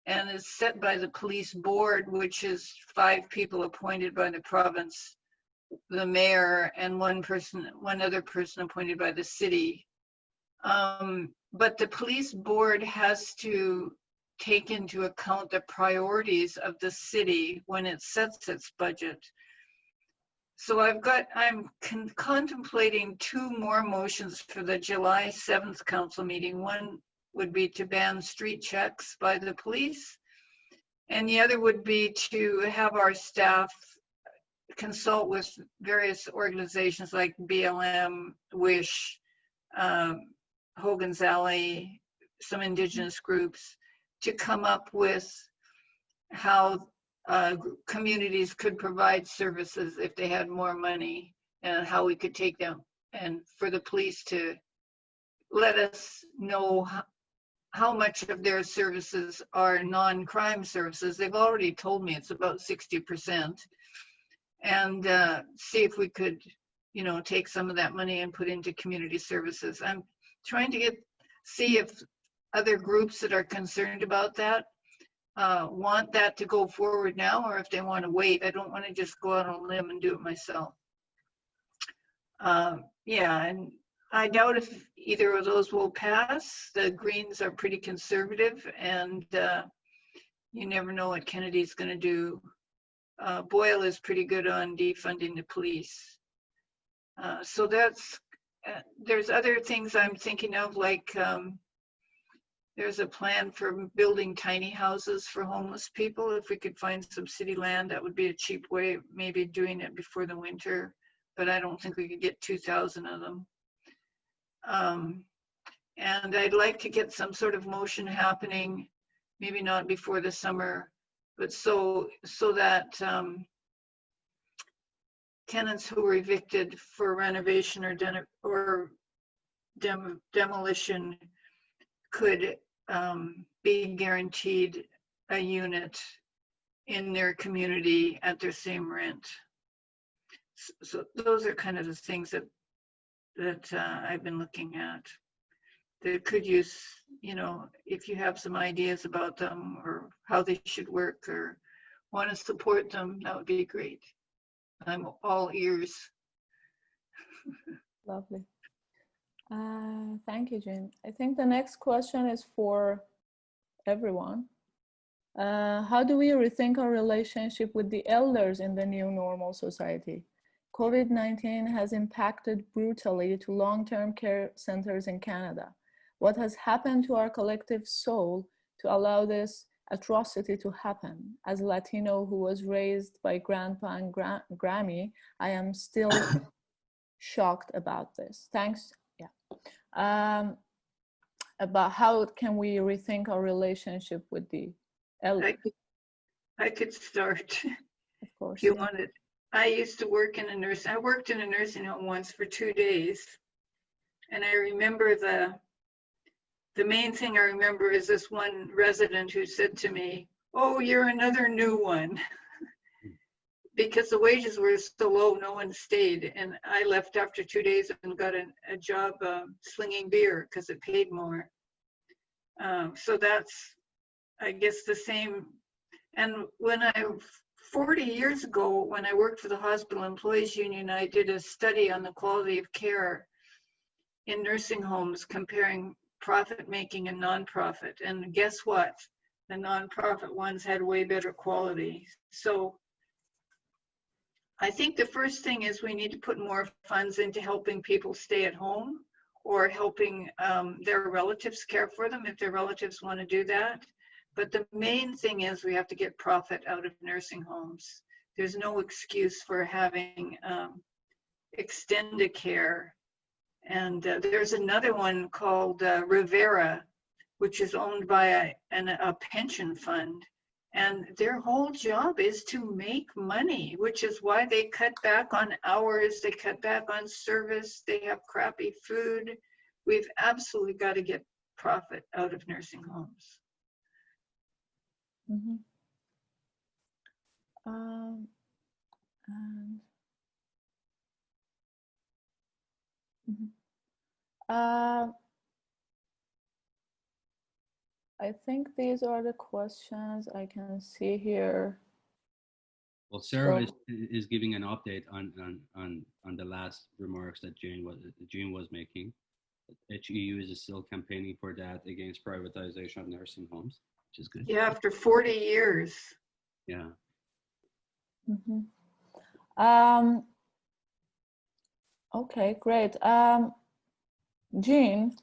and is set by the police board, which is 5 people appointed by the province, the mayor, and one other person appointed by the city. But the police board has to take into account the priorities of the city when it sets its budget. So I'm contemplating 2 more motions for the July 7th council meeting. One would be to ban street checks by the police, and the other would be to have our staff consult with various organizations like BLM, WISH, Hogan's Alley, some Indigenous groups, to come up with how communities could provide services if they had more money, and how we could take them, and for the police to let us know how much of their services are non-crime services. They've already told me it's about 60%, and see if we could, you know, take some of that money and put into community services. I'm trying to see if other groups that are concerned about that want that to go forward now, or if they want to wait. I don't want to just go out on a limb and do it myself. Yeah, and I doubt if either of those will pass. The Greens are pretty conservative, and you never know what Kennedy's going to do. Boyle is pretty good on defunding the police. So that's, there's other things I'm thinking of, like there's a plan for building tiny houses for homeless people. If we could find some city land, that would be a cheap way of maybe doing it before the winter, but I don't think we could get 2,000 of them. And I'd like to get some sort of motion happening, maybe not before the summer, but so that tenants who were evicted for renovation or demolition could be guaranteed a unit in their community at their same rent. So those are kind of the things that I've been looking at that could use, you know, if you have some ideas about them or how they should work or want to support them, that would be great. I'm all ears. Lovely. Thank you, Jean. I think the next question is for everyone. How do we rethink our relationship with the elders in the new normal society? COVID-19 has impacted brutally to long-term care centers in Canada. What has happened to our collective soul to allow this atrocity to happen? As a Latino who was raised by Grandpa and Grammy, I am still shocked about this. Thanks. Yeah. About how can we rethink our relationship with the elders? I could start. Of course. If you wanted. I used to work in a I worked in a nursing home once for 2 days. And I remember the main thing I remember is this one resident who said to me, "Oh, you're another new one." Because the wages were so low, no one stayed. And I left after 2 days and got a job slinging beer because it paid more. So that's, I guess, the same. And 40 years ago, when I worked for the Hospital Employees Union, I did a study on the quality of care in nursing homes, comparing profit making and nonprofit. And guess what? The nonprofit ones had way better quality. So I think the first thing is we need to put more funds into helping people stay at home or helping their relatives care for them if their relatives want to do that. But the main thing is we have to get profit out of nursing homes. There's no excuse for having extended care. And there's another one called Rivera, which is owned by a pension fund. And their whole job is to make money, which is why they cut back on hours, they cut back on service, they have crappy food. We've absolutely got to get profit out of nursing homes. Mm-hmm. I think these are the questions I can see here. Well, Sarah is giving an update on the last remarks that Jane was making. HEU is still campaigning for that against privatization of nursing homes, which is good. Yeah, after 40 years. Yeah. Mm-hmm. Okay, great. Jean,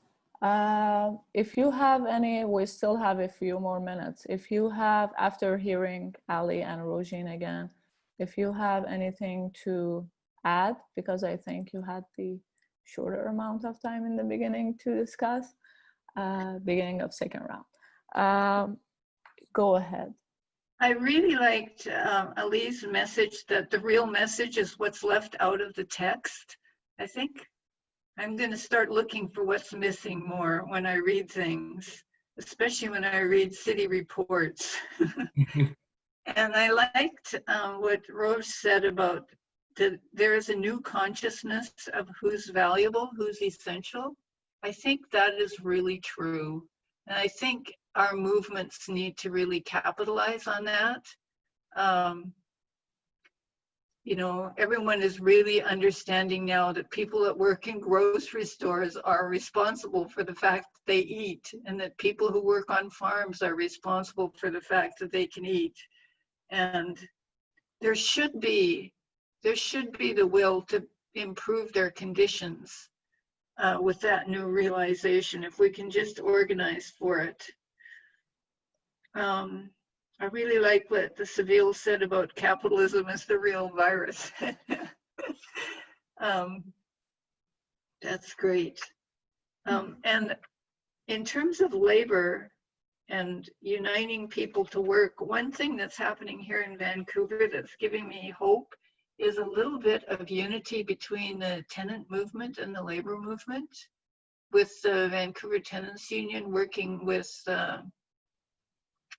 if you have any, we still have a few more minutes. If you have, after hearing Ali and Rozhin again, if you have anything to add, because I think you had the shorter amount of time in the beginning to discuss, beginning of second round. Go ahead. I really liked Ali's message that the real message is what's left out of the text. I think I'm going to start looking for what's missing more when I read things, especially when I read city reports. And I liked what Rose said about that there is a new consciousness of who's valuable, who's essential. I think that is really true. And I think our movements need to really capitalize on that. You know, everyone is really understanding now that people that work in grocery stores are responsible for the fact that they eat, and that people who work on farms are responsible for the fact that they can eat. And there should be the will to improve their conditions with that new realization, if we can just organize for it. I really like what the Seville said about capitalism as the real virus. That's great. And in terms of labor and uniting people to work, one thing that's happening here in Vancouver that's giving me hope is a little bit of unity between the tenant movement and the labor movement, with the Vancouver Tenants Union working with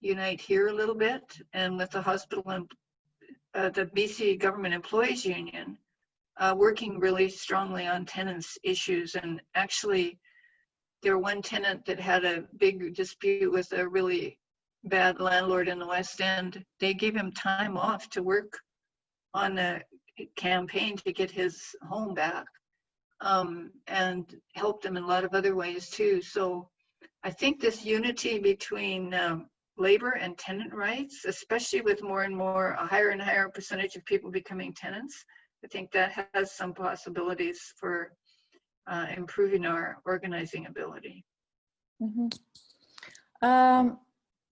Unite Here a little bit, and with the hospital and the BC Government Employees Union working really strongly on tenants issues. And actually, there one tenant that had a big dispute with a really bad landlord in the West End. They gave him time off to work on a campaign to get his home back, and helped him in a lot of other ways too. So I think this unity between labor and tenant rights, especially with more and more, a higher and higher percentage of people becoming tenants, I think that has some possibilities for improving our organizing ability. Mm-hmm.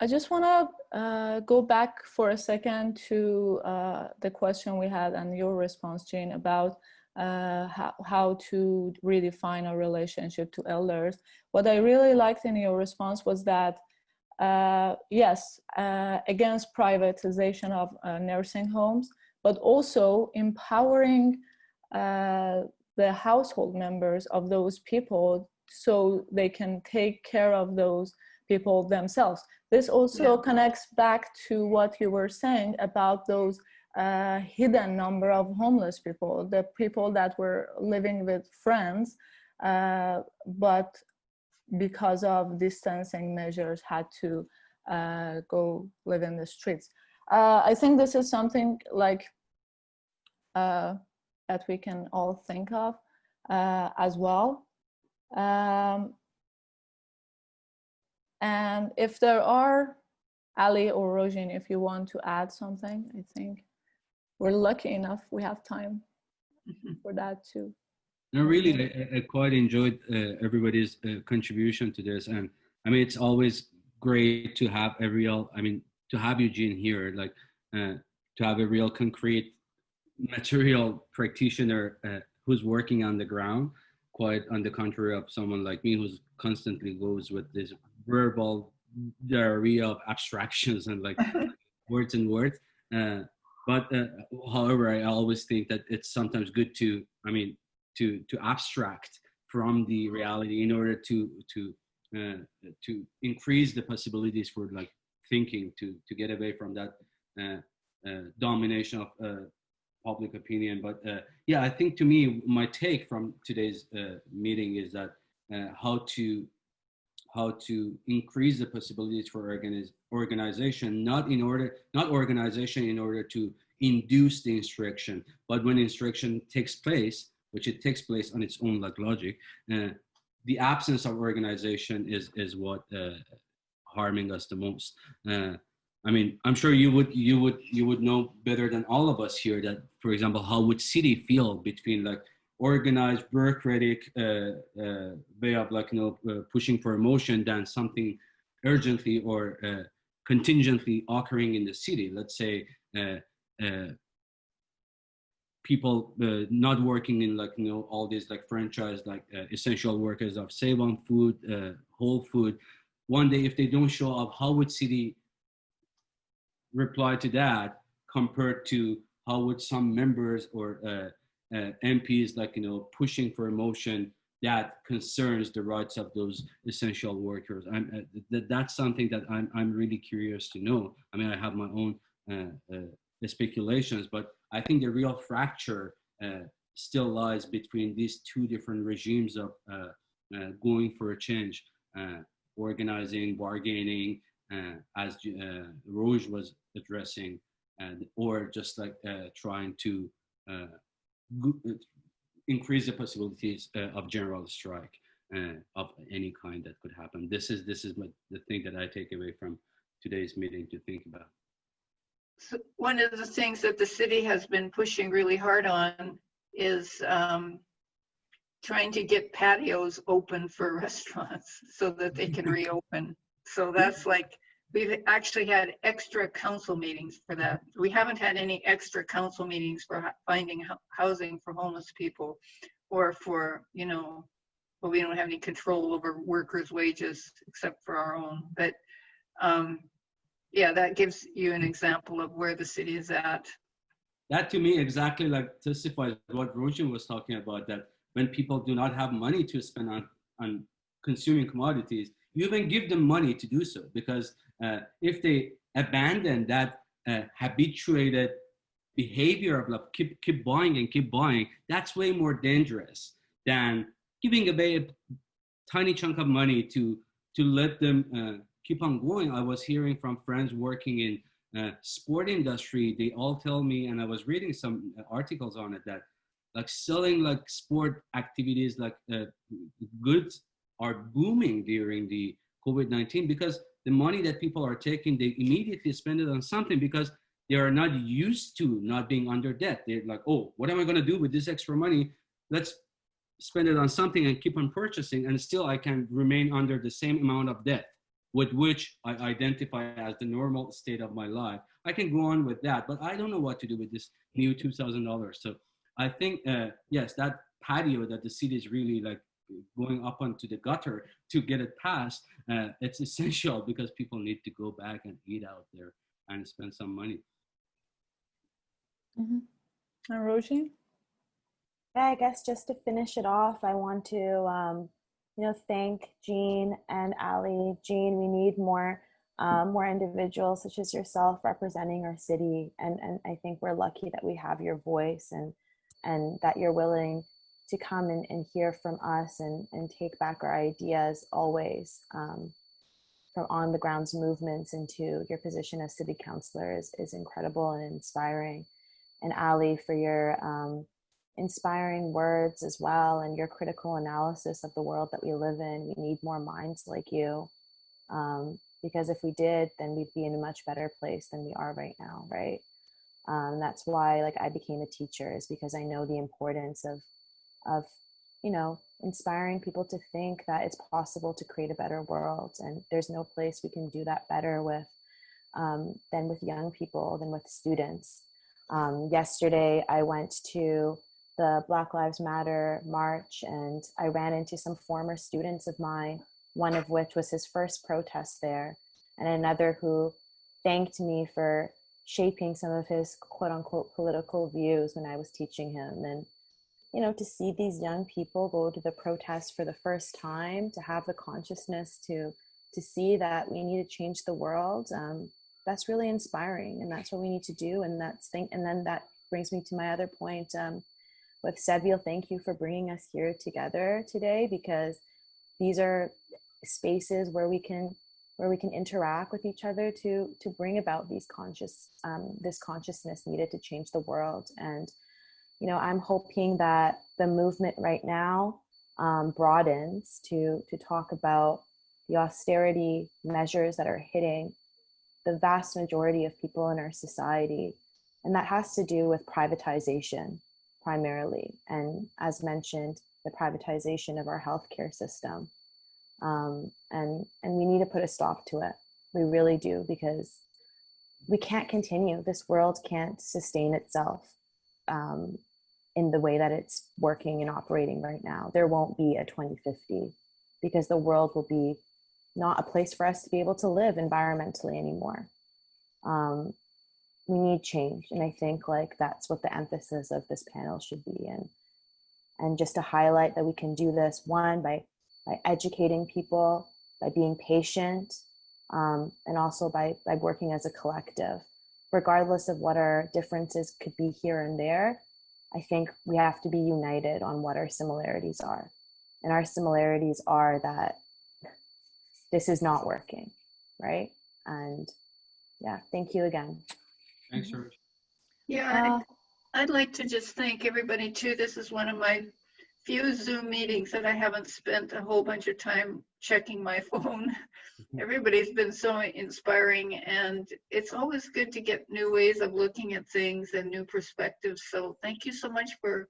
I just want to go back for a second to the question we had and your response, Jane, about how to redefine a relationship to elders. What I really liked in your response was that yes, against privatization of nursing homes, but also empowering the household members of those people so they can take care of those people themselves. This also connects back to what you were saying about those hidden number of homeless people, the people that were living with friends, but because of distancing measures had to go live in the streets. I think this is something like that we can all think of as well. And if there are, Ali or Rozhin, if you want to add something, I think we're lucky enough we have time for that too. No, really, I quite enjoyed everybody's contribution to this, and I mean, it's always great to have a real, I mean, to have Eugene here, like to have a real concrete material practitioner who's working on the ground, quite on the contrary of someone like me who's constantly goes with this verbal diarrhea of abstractions and like words and words. But however, I always think that it's sometimes good to, I mean, to abstract from the reality in order to increase the possibilities for like thinking, to get away from that domination of public opinion. But yeah, I think to me, my take from today's meeting is that how to increase the possibilities for organization, not organization in order to induce the insurrection, but when insurrection takes place, which it takes place on its own like logic, the absence of organization is what harming us the most. I mean, I'm sure you would know better than all of us here that, for example, how would city feel between like organized bureaucratic way of like, you know, pushing for a motion than something urgently or contingently occurring in the city. Let's say people not working in like, you know, all these like franchise like essential workers of Save on Food, Whole Food. One day, if they don't show up, how would city reply to that compared to how would some members or MPs, like, pushing for a motion that concerns the rights of those essential workers. That's something that I'm really curious to know. I mean, I have my own speculations, but I think the real fracture still lies between these two different regimes of going for a change, organizing, bargaining, as Rozhin was addressing, or just like trying to increase the possibilities of general strike of any kind that could happen. This is the thing that I take away from today's meeting to think about. So one of the things that the city has been pushing really hard on is trying to get patios open for restaurants so that they can reopen. So that's like, we've actually had extra council meetings for that. We haven't had any extra council meetings for finding housing for homeless people, or for, well, we don't have any control over workers' wages except for our own. But yeah, that gives you an example of where the city is at. That to me exactly like testifies what Rozhin was talking about, that when people do not have money to spend on consuming commodities, you even give them money to do so, because if they abandon that habituated behavior of like keep buying and keep buying, that's way more dangerous than giving away a tiny chunk of money to let them keep on going. I was hearing from friends working in sport industry, they all tell me, and I was reading some articles on it, that like selling like sport activities, like goods are booming during the COVID-19, because the money that people are taking, they immediately spend it on something, because they are not used to not being under debt. They're like, oh, what am I going to do with this extra money? Let's spend it on something and keep on purchasing, and still I can remain under the same amount of debt, with which I identify as the normal state of my life. I can go on with that, but I don't know what to do with this new $2,000. So I think, yes, that patio that the city is really like going up onto the gutter to get it passed, it's essential, because people need to go back and eat out there and spend some money. Mm-hmm. And Rozhin? Yeah, I guess just to finish it off, I want to thank Jean and Ali. Jean, we need more individuals such as yourself representing our city, and I think we're lucky that we have your voice, and that you're willing to come and hear from us and take back our ideas always, from on the grounds movements into your position as city councillor is incredible and inspiring. And Ali, for your inspiring words as well, and your critical analysis of the world that we live in. We need more minds like you, because if we did, then we'd be in a much better place than we are right now, right? That's why I became a teacher, is because I know the importance of inspiring people to think that it's possible to create a better world, and there's no place we can do that better with than with young people, than with students. Yesterday, I went to the Black Lives Matter march, and I ran into some former students of mine, one of which was his first protest there, and another who thanked me for shaping some of his quote unquote political views when I was teaching him. And to see these young people go to the protest for the first time, to have the consciousness to see that we need to change the world, that's really inspiring, and that's what we need to do. And then that brings me to my other point with Sebil. Thank you for bringing us here together today, because these are spaces where we can interact with each other to bring about this consciousness needed to change the world. And I'm hoping that the movement right now broadens to talk about the austerity measures that are hitting the vast majority of people in our society. And that has to do with privatization primarily. And as mentioned, the privatization of our healthcare system. And we need to put a stop to it. We really do, because we can't continue. This world can't sustain itself in the way that it's working and operating right now. There won't be a 2050, because the world will be not a place for us to be able to live environmentally anymore. we need change. And I think like that's what the emphasis of this panel should be in. And just to highlight that we can do this, one, by educating people, by being patient, and also by working as a collective. Regardless of what our differences could be here and there, I think we have to be united on what our similarities are. And our similarities are that this is not working, right? And yeah, thank you again. Thanks, George. Yeah, I'd like to just thank everybody too. This is one of my few Zoom meetings that I haven't spent a whole bunch of time checking my phone. Everybody's been so inspiring, and it's always good to get new ways of looking at things and new perspectives. So thank you so much for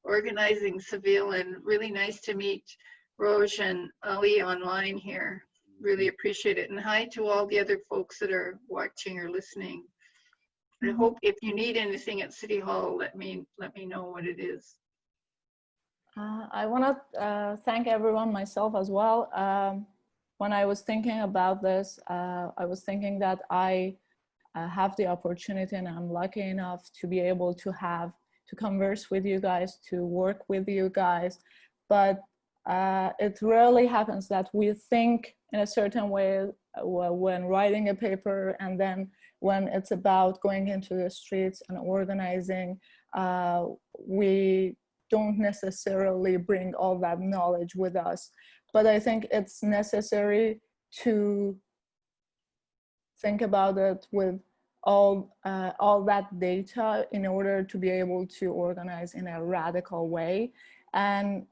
organizing, Seville, and really nice to meet Rozhin and Ali online here. Really appreciate it. And hi to all the other folks that are watching or listening. I hope if you need anything at City Hall, let me know what it is. I want to thank everyone, myself as well. When I was thinking about this, I was thinking that I have the opportunity, and I'm lucky enough to be able to converse with you guys, to work with you guys. But it rarely happens that we think in a certain way when writing a paper, and then when it's about going into the streets and organizing, we don't necessarily bring all that knowledge with us. But I think it's necessary to think about it with all that data in order to be able to organize in a radical way. And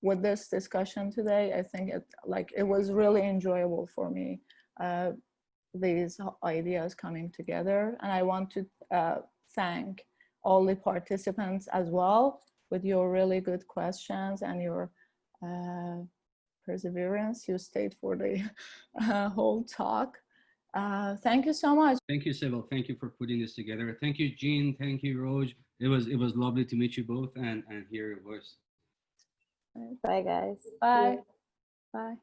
with this discussion today, I think it was really enjoyable for me, these ideas coming together. And I want to thank all the participants as well with your really good questions and your perseverance. You stayed for the whole talk. Thank you so much. Thank you, Sybil. Thank you for putting this together. Thank you, Jean. Thank you, Roj. It was lovely to meet you both and hear your voice. Bye, guys. Bye. Bye.